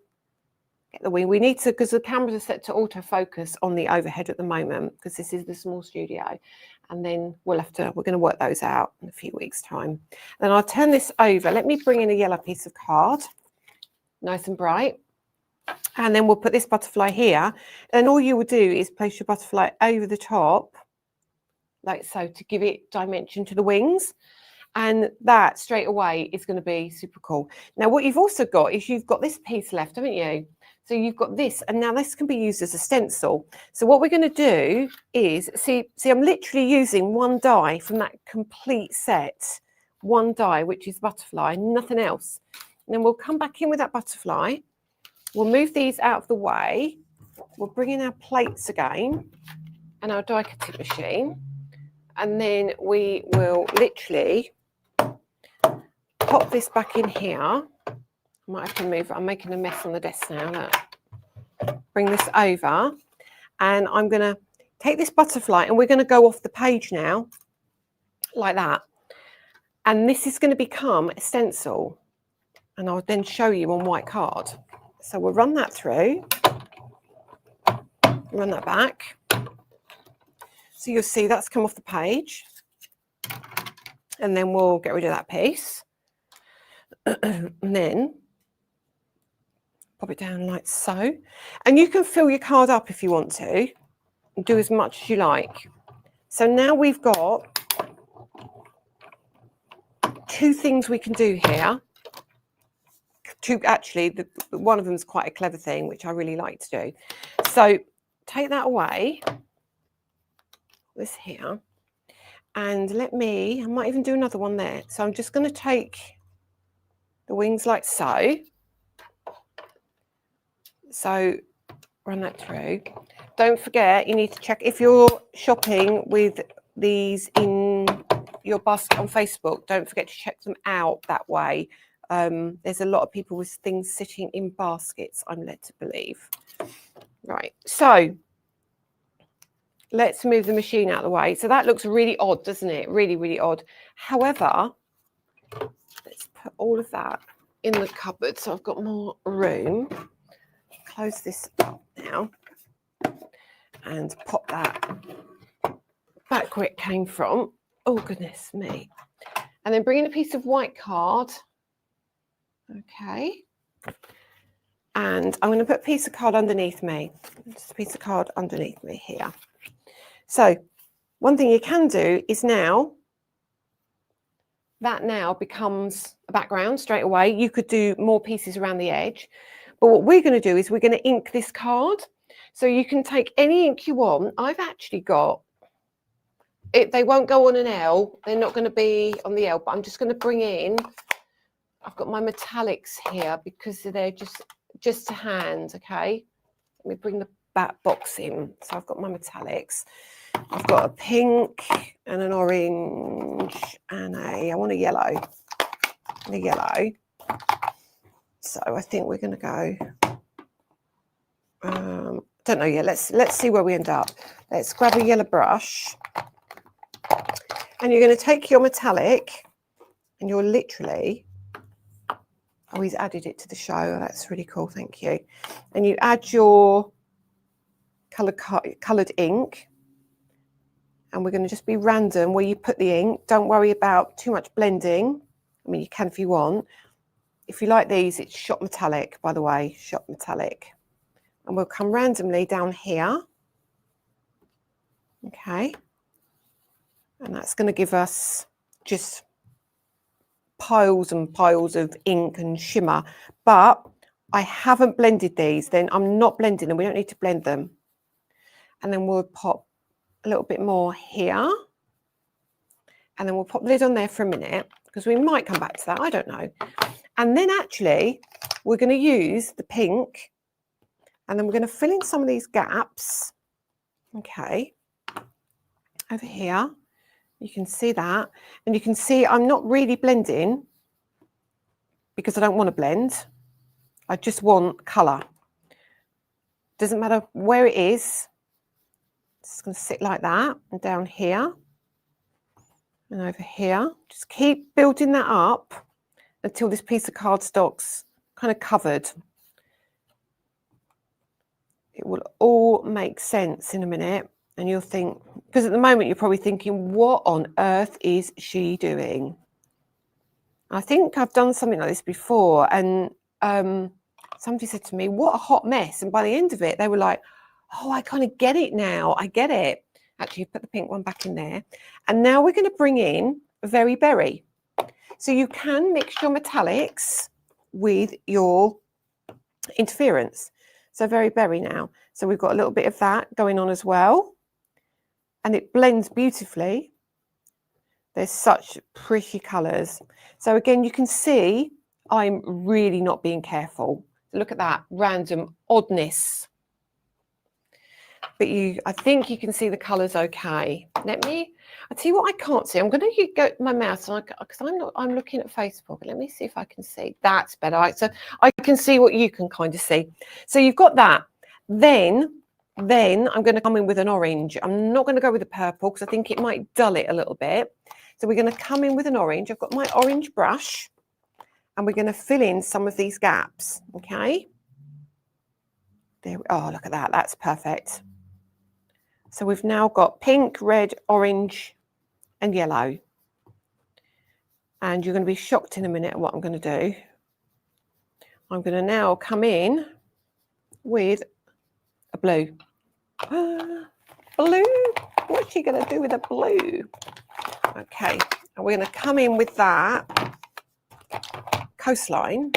get the wing. We need to, because the cameras are set to autofocus on the overhead at the moment, because this is the small studio. And then we're going to work those out in a few weeks' time. Then I'll turn this over. Let me bring in a yellow piece of card, nice and bright. And then we'll put this butterfly here. And all you will do is place your butterfly over the top, like so, to give it dimension to the wings. And that straight away is going to be super cool. Now, what you've also got is you've got this piece left, haven't you? So you've got this, and now this can be used as a stencil. So what we're going to do is, see, I'm literally using one die from that complete set, one die, which is butterfly, nothing else. And then we'll come back in with that butterfly. We'll move these out of the way. We'll bring in our plates again and our die cutting machine. And then we will literally pop this back in here. I might have to move it. I'm making a mess on the desk now. Look. Bring this over. And I'm going to take this butterfly and we're going to go off the page now, like that. And this is going to become a stencil. And I'll then show you on white card. So we'll run that through. Run that back. So you'll see that's come off the page. And then we'll get rid of that piece. And then pop it down like so. And you can fill your card up if you want to. And do as much as you like. So now we've got two things we can do here. Actually, one of them is quite a clever thing, which I really like to do. So take that away. This here. And I might even do another one there. So I'm just going to take the wings like so. So run that through. Don't forget, you need to check if you're shopping with these in your basket on Facebook. Don't forget to check them out that way. There's a lot of people with things sitting in baskets, I'm led to believe. Right, so let's move the machine out of the way. So that looks really odd, doesn't it? Really, really odd. However, let's put all of that in the cupboard so I've got more room. Close this up now and pop that back where it came from. Oh, goodness me. And then bring in a piece of white card. Okay. And I'm going to put a piece of card underneath me. Just a piece of card underneath me here. So one thing you can do is that now becomes a background straight away. You could do more pieces around the edge. But what we're going to do is we're going to ink this card. So you can take any ink you want. I've actually got it. They won't go on an L. They're not going to be on the L, but I'm just going to bring in, I've got my metallics here because they're just to hand, okay? Let me bring the back box in. So I've got my metallics. I've got a pink and an orange and I want a yellow. And a yellow. So I think we're going to go, don't know yet. Let's see where we end up. Let's grab a yellow brush. And you're going to take your metallic and you're literally, oh, he's added it to the show. That's really cool. Thank you. And you add your coloured ink. And we're going to just be random where you put the ink. Don't worry about too much blending. I mean, you can if you want. If you like these, it's shot metallic, by the way, shot metallic. And we'll come randomly down here. Okay. And that's going to give us just piles and piles of ink and shimmer. But I haven't blended these. Then I'm not blending them. We don't need to blend them. And then we'll pop a little bit more here. And then we'll pop the lid on there for a minute because we might come back to that. I don't know. And then actually, we're going to use the pink and then we're going to fill in some of these gaps. Okay. Over here. You can see that. And you can see I'm not really blending because I don't want to blend. I just want colour. Doesn't matter where it is. It's just going to sit like that and down here and over here. Just keep building that up until this piece of cardstock's kind of covered. It will all make sense in a minute. And you'll think, because at the moment you're probably thinking, what on earth is she doing? I think I've done something like this before, and somebody said to me, what a hot mess. And by the end of it, they were like, oh, I kind of get it now. I get it. Actually, put the pink one back in there. And now we're going to bring in Very Berry. So you can mix your metallics with your interference. So Very Berry now. So we've got a little bit of that going on as well. And it blends beautifully. There's such pretty colours. So again, you can see I'm really not being careful. Look at that random oddness. But I think you can see the colours okay. I'll tell you what I can't see. I'm going to go my mouse because I'm looking at Facebook. Let me see if I can see. That's better. So I can see what you can kind of see. So you've got that. Then I'm going to come in with an orange. I'm not going to go with the purple because I think it might dull it a little bit. So we're going to come in with an orange. I've got my orange brush and we're going to fill in some of these gaps. Okay. There. Oh, look at that. That's perfect. So we've now got pink, red, orange, and yellow. And you're going to be shocked in a minute at what I'm going to do. I'm going to now come in with a blue. Blue? What's she going to do with a blue? Okay, and we're going to come in with that coastline.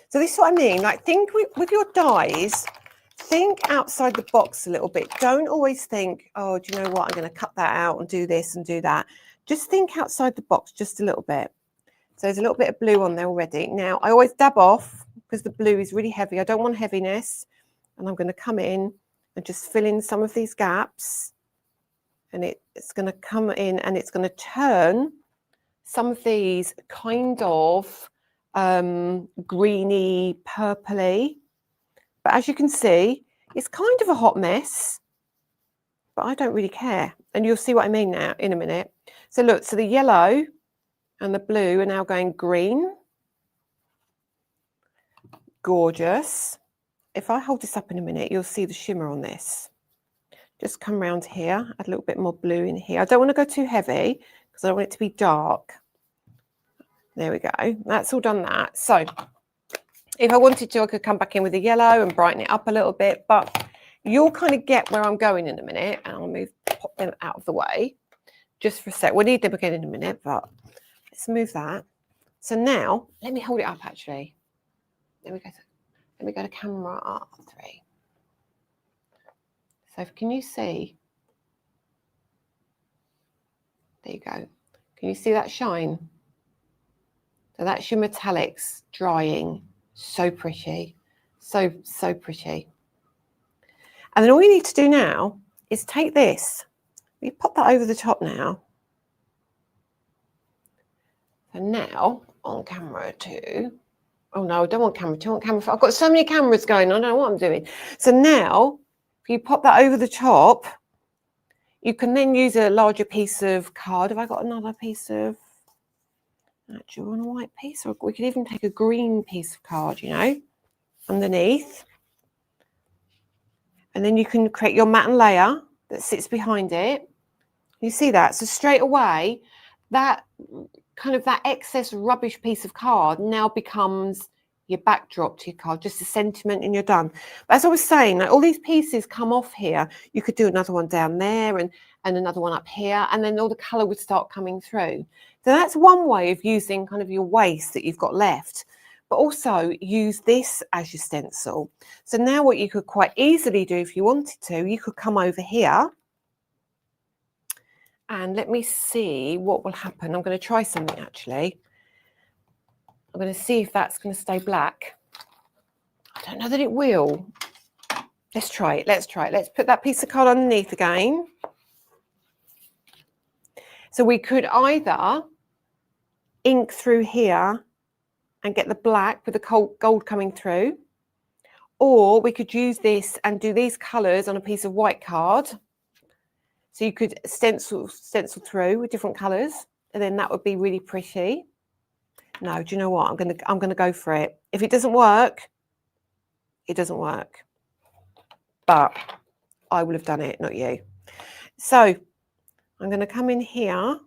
So this is what I mean. Like, think with your dies, think outside the box a little bit. Don't always think, oh, do you know what? I'm going to cut that out and do this and do that. Just think outside the box just a little bit. So there's a little bit of blue on there already. Now, I always dab off because the blue is really heavy. I don't want heaviness. And I'm going to come in and just fill in some of these gaps. And it's going to come in and it's going to turn some of these kind of greeny, purpley. But as you can see, it's kind of a hot mess, but I don't really care. And you'll see what I mean now in a minute. So look, so the yellow and the blue are now going green. Gorgeous. If I hold this up in a minute, you'll see the shimmer on this. Just come around here, add a little bit more blue in here. I don't want to go too heavy because I don't want it to be dark. There we go. That's all done that. So if I wanted to, I could come back in with the yellow and brighten it up a little bit, but you'll kind of get where I'm going in a minute. And I'll pop them out of the way just for a sec. We'll need them again in a minute, but let's move that. So now, let me hold it up actually. Let me go to camera 3. So can you see? There you go. Can you see that shine? So that's your metallics drying. So pretty. So pretty. And then all you need to do now is take this. You pop that over the top now. And now on camera 2. Oh no, I don't want camera 2, I want camera 4. I've got so many cameras going on, I don't know what I'm doing. So now, if you pop that over the top, you can then use a larger piece of card. Have I got another piece of, actually, on a white piece? Or we could even take a green piece of card, you know, underneath. And then you can create your matte layer that sits behind it. You see that? So straight away, that kind of that excess rubbish piece of card now becomes your backdrop to your card, just a sentiment, and you're done. But as I was saying, like, all these pieces come off here. You could do another one down there and another one up here, and then all the colour would start coming through. So that's one way of using kind of your waste that you've got left. But also use this as your stencil. So now what you could quite easily do if you wanted to, you could come over here. And let me see what will happen. I'm going to try something actually. I'm going to see if that's going to stay black. I don't know that it will. Let's try it. Let's try it. Let's put that piece of card underneath again. So we could either ink through here and get the black with the gold coming through, or we could use this and do these colours on a piece of white card. So you could stencil through with different colours, and then that would be really pretty. No, do you know what? I'm gonna go for it. If it doesn't work, it doesn't work. but I will have done it, not you. So I'm going to come in here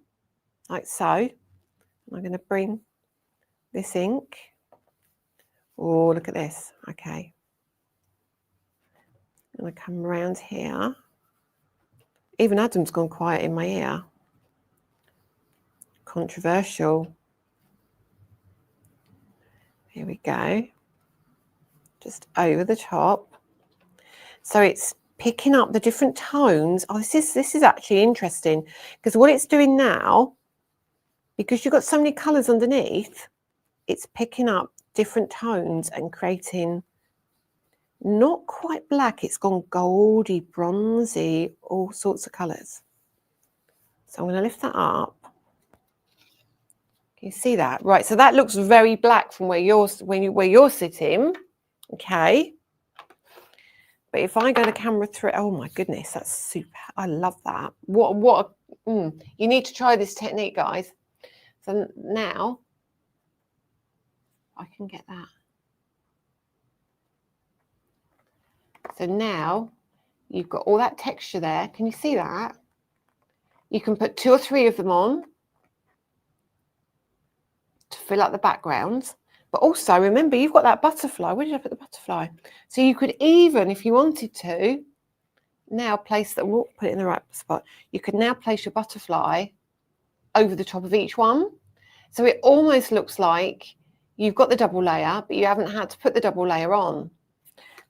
like so. I'm going to bring this ink. Oh, look at this. Okay. I'm going to come around here. Even Adam's gone quiet in my ear. Controversial. Here we go. Just over the top. So it's picking up the different tones. Oh, this is actually interesting, because what it's doing now, because you've got so many colours underneath, it's picking up different tones and creating not quite black, it's gone goldy, bronzy, all sorts of colours. So I'm going to lift that up. Can you see that? Right, so that looks very black from where you're sitting. Okay. But if I go to camera 3, oh my goodness, that's super. I love that. You need to try this technique, guys. So now I can get that. So now you've got all that texture there. Can you see that? You can put 2 or 3 of them on to fill up the background. But also, remember, you've got that butterfly. Where did I put the butterfly? So you could even, if you wanted to, now place that. We'll put it in the right spot. You could now place your butterfly over the top of each one. So it almost looks like you've got the double layer, but you haven't had to put the double layer on.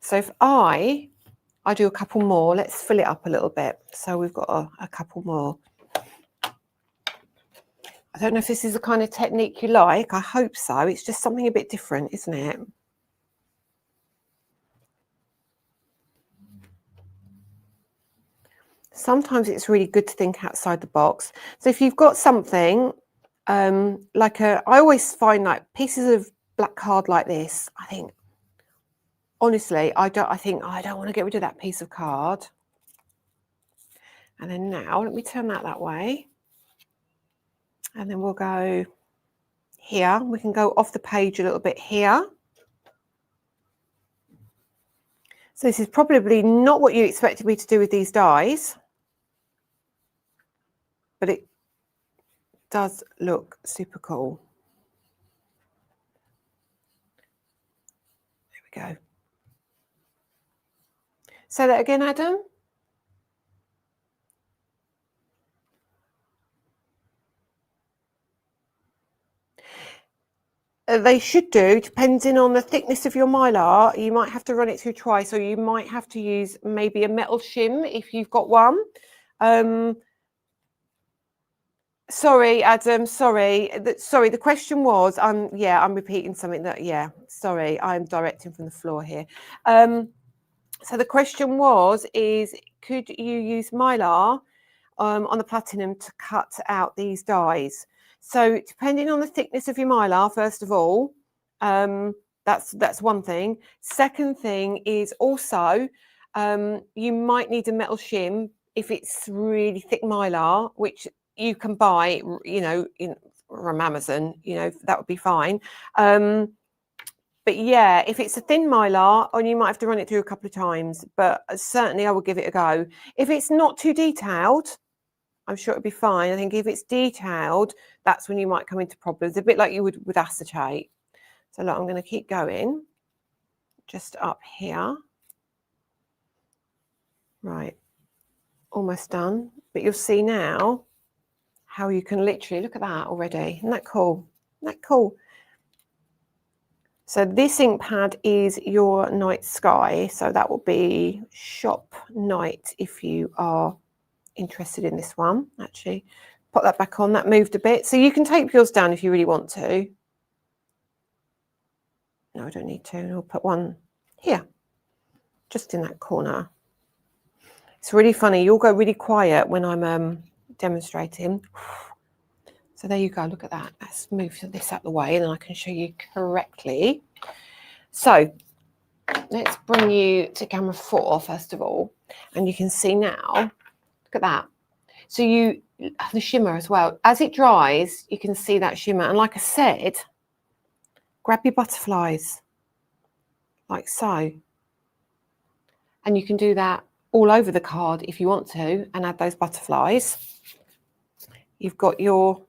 So if I do a couple more, let's fill it up a little bit. So we've got a couple more. I don't know if this is the kind of technique you like. I hope so. It's just something a bit different, isn't it? Sometimes it's really good to think outside the box. So if you've got something like I always find like pieces of black card like this, I think, honestly, I don't want to get rid of that piece of card. And then now, let me turn that way. And then we'll go here. We can go off the page a little bit here. So this is probably not what you expected me to do with these dies, but it does look super cool. There we go. Say that again, Adam. They should do, depending on the thickness of your mylar. You might have to run it through twice, or you might have to use maybe a metal shim if you've got one. Sorry, Adam, sorry. The question was, I'm repeating something that, sorry, I'm directing from the floor here. So the question was, could you use mylar on the platinum to cut out these dies? So depending on the thickness of your mylar, first of all, that's one thing. Second thing is also you might need a metal shim if it's really thick mylar, which you can buy, from Amazon. That would be fine. But yeah, if it's a thin mylar, and you might have to run it through a couple of times, but certainly I will give it a go. If it's not too detailed, I'm sure it'll be fine. I think if it's detailed, that's when you might come into problems, a bit like you would with acetate. So look, I'm going to keep going just up here. Right, almost done. But you'll see now how you can literally, look at that already. Isn't that cool? Isn't that cool? So this ink pad is your Night Sky. So that will be Shop Night if you are interested in this one. Actually, put that back on. That moved a bit. So you can tape yours down if you really want to. No, I don't need to. I'll put one here, just in that corner. It's really funny. You'll go really quiet when I'm demonstrating. So there you go. Look at that. Let's move this out of the way, and then I can show you correctly. So let's bring you to camera 4 first of all, and you can see now. Look at that. So you have the shimmer as well. As it dries, you can see that shimmer. And like I said, grab your butterflies like so. And you can do that all over the card if you want to, and add those butterflies. You've got your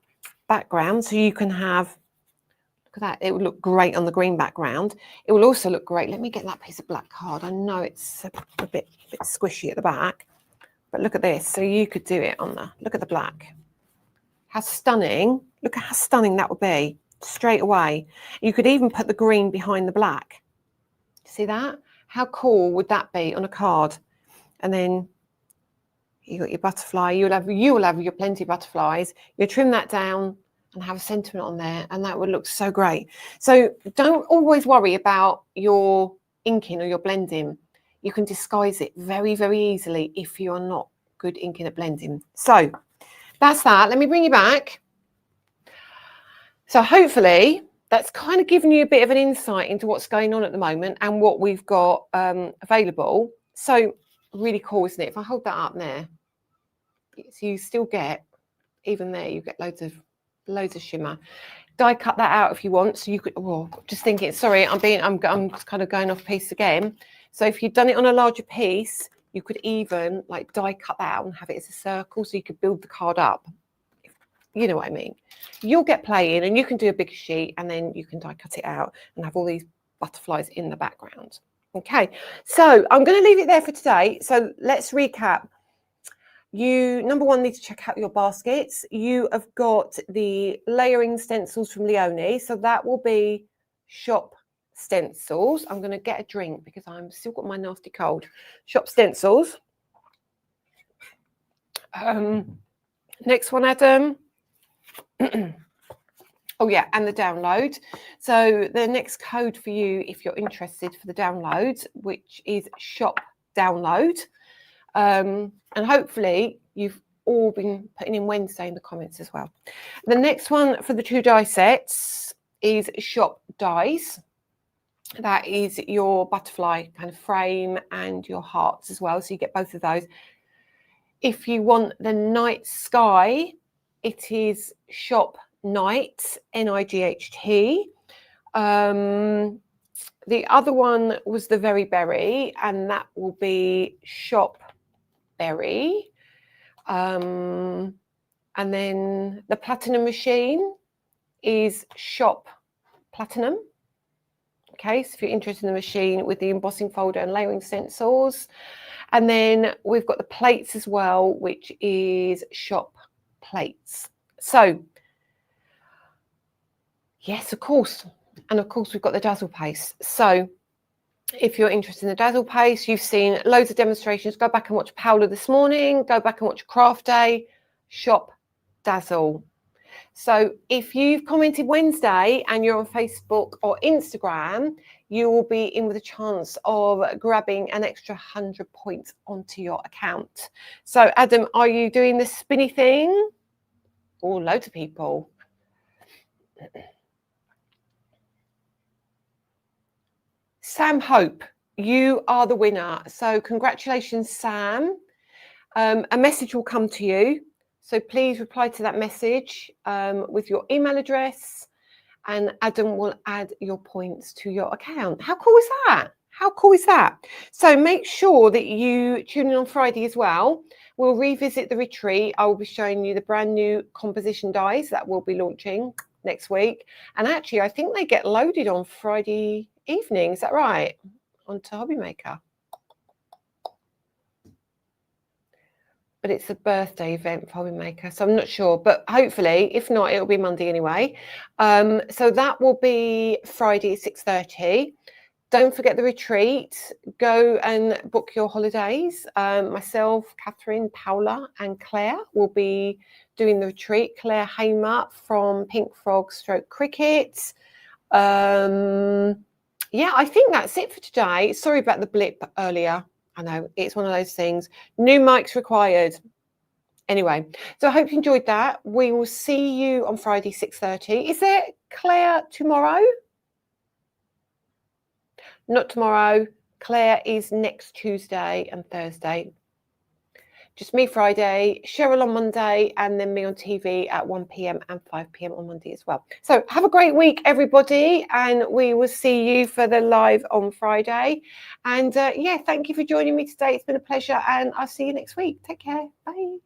background, so you can have, look at that, it would look great on the green background. It will also look great. Let me get that piece of black card. I know it's a bit squishy at the back, but look at this. So you could do it on the, look at the black. How stunning. Look at how stunning that would be straight away. You could even put the green behind the black. See that? How cool would that be on a card? And then you got your butterfly. You will have your plenty of butterflies. You trim that down and have a sentiment on there, and that would look so great. So don't always worry about your inking or your blending. You can disguise it very, very easily if you're not good inking at blending. So that's that. Let me bring you back. So hopefully that's kind of given you a bit of an insight into what's going on at the moment and what we've got available. So really cool, isn't it? If I hold that up there, so you still get, even there, you get loads of shimmer. Die cut that out if you want. So you could, oh, just thinking, sorry, I'm kind of going off piece again. So if you've done it on a larger piece, you could even like die cut that out and have it as a circle, so you could build the card up. You know what I mean? You'll get playing, and you can do a bigger sheet, and then you can die cut it out and have all these butterflies in the background. Okay, so I'm going to leave it there for today. So let's recap. You, number one, need to check out your baskets. You have got the layering stencils from Leonie. So that will be shop stencils. I'm going to get a drink because I'm still got my nasty cold. Shop stencils. Next one, Adam. Oh yeah, and the download. So the next code for you, if you're interested for the download, which is shop download. And hopefully you've all been putting in Wednesday in the comments as well. The next one for the 2 die sets is shop dies. That is your butterfly kind of frame and your hearts as well. So you get both of those. If you want the night sky, it is shop night, N-I-G-H-T. The other one was the very berry, and that will be shop berry. And then the platinum machine is shop platinum. Okay, so if you're interested in the machine with the embossing folder and layering stencils. And then we've got the plates as well, which is shop plates. So yes, of course. And of course, we've got the dazzle paste. So if you're interested in the dazzle paste, you've seen loads of demonstrations. Go back and watch Paola this morning. Go back and watch Craft Day. Shop dazzle. So if you've commented Wednesday and you're on Facebook or Instagram, you will be in with a chance of grabbing an extra 100 points onto your account. So Adam, are you doing the spinny thing? Oh, loads of people. Sam Hope, you are the winner. So congratulations, Sam. A message will come to you. So please reply to that message with your email address, and Adam will add your points to your account. How cool is that? How cool is that? So make sure that you tune in on Friday as well. We'll revisit the retreat. I will be showing you the brand new composition dies that we'll be launching next week. And actually, I think they get loaded on Friday evening. Is that right? Onto Hobby Maker. But it's a birthday event for Hobby Maker, so I'm not sure. But hopefully, if not, it'll be Monday anyway. So that will be Friday at 6:30. Don't forget the retreat. Go and book your holidays. Myself, Catherine, Paola, and Claire will be doing the retreat. Claire Hamer from Pink Frog Stroke Cricket. Yeah, I think that's it for today. Sorry about the blip earlier. I know, it's one of those things. New mics required. Anyway, so I hope you enjoyed that. We will see you on Friday, 6:30. Is there Claire tomorrow? Not tomorrow. Claire is next Tuesday and Thursday. Just me Friday, Cheryl on Monday, and then me on TV at 1 p.m. and 5 p.m. on Monday as well. So have a great week, everybody, and we will see you for the live on Friday. And yeah, thank you for joining me today. It's been a pleasure, and I'll see you next week. Take care. Bye.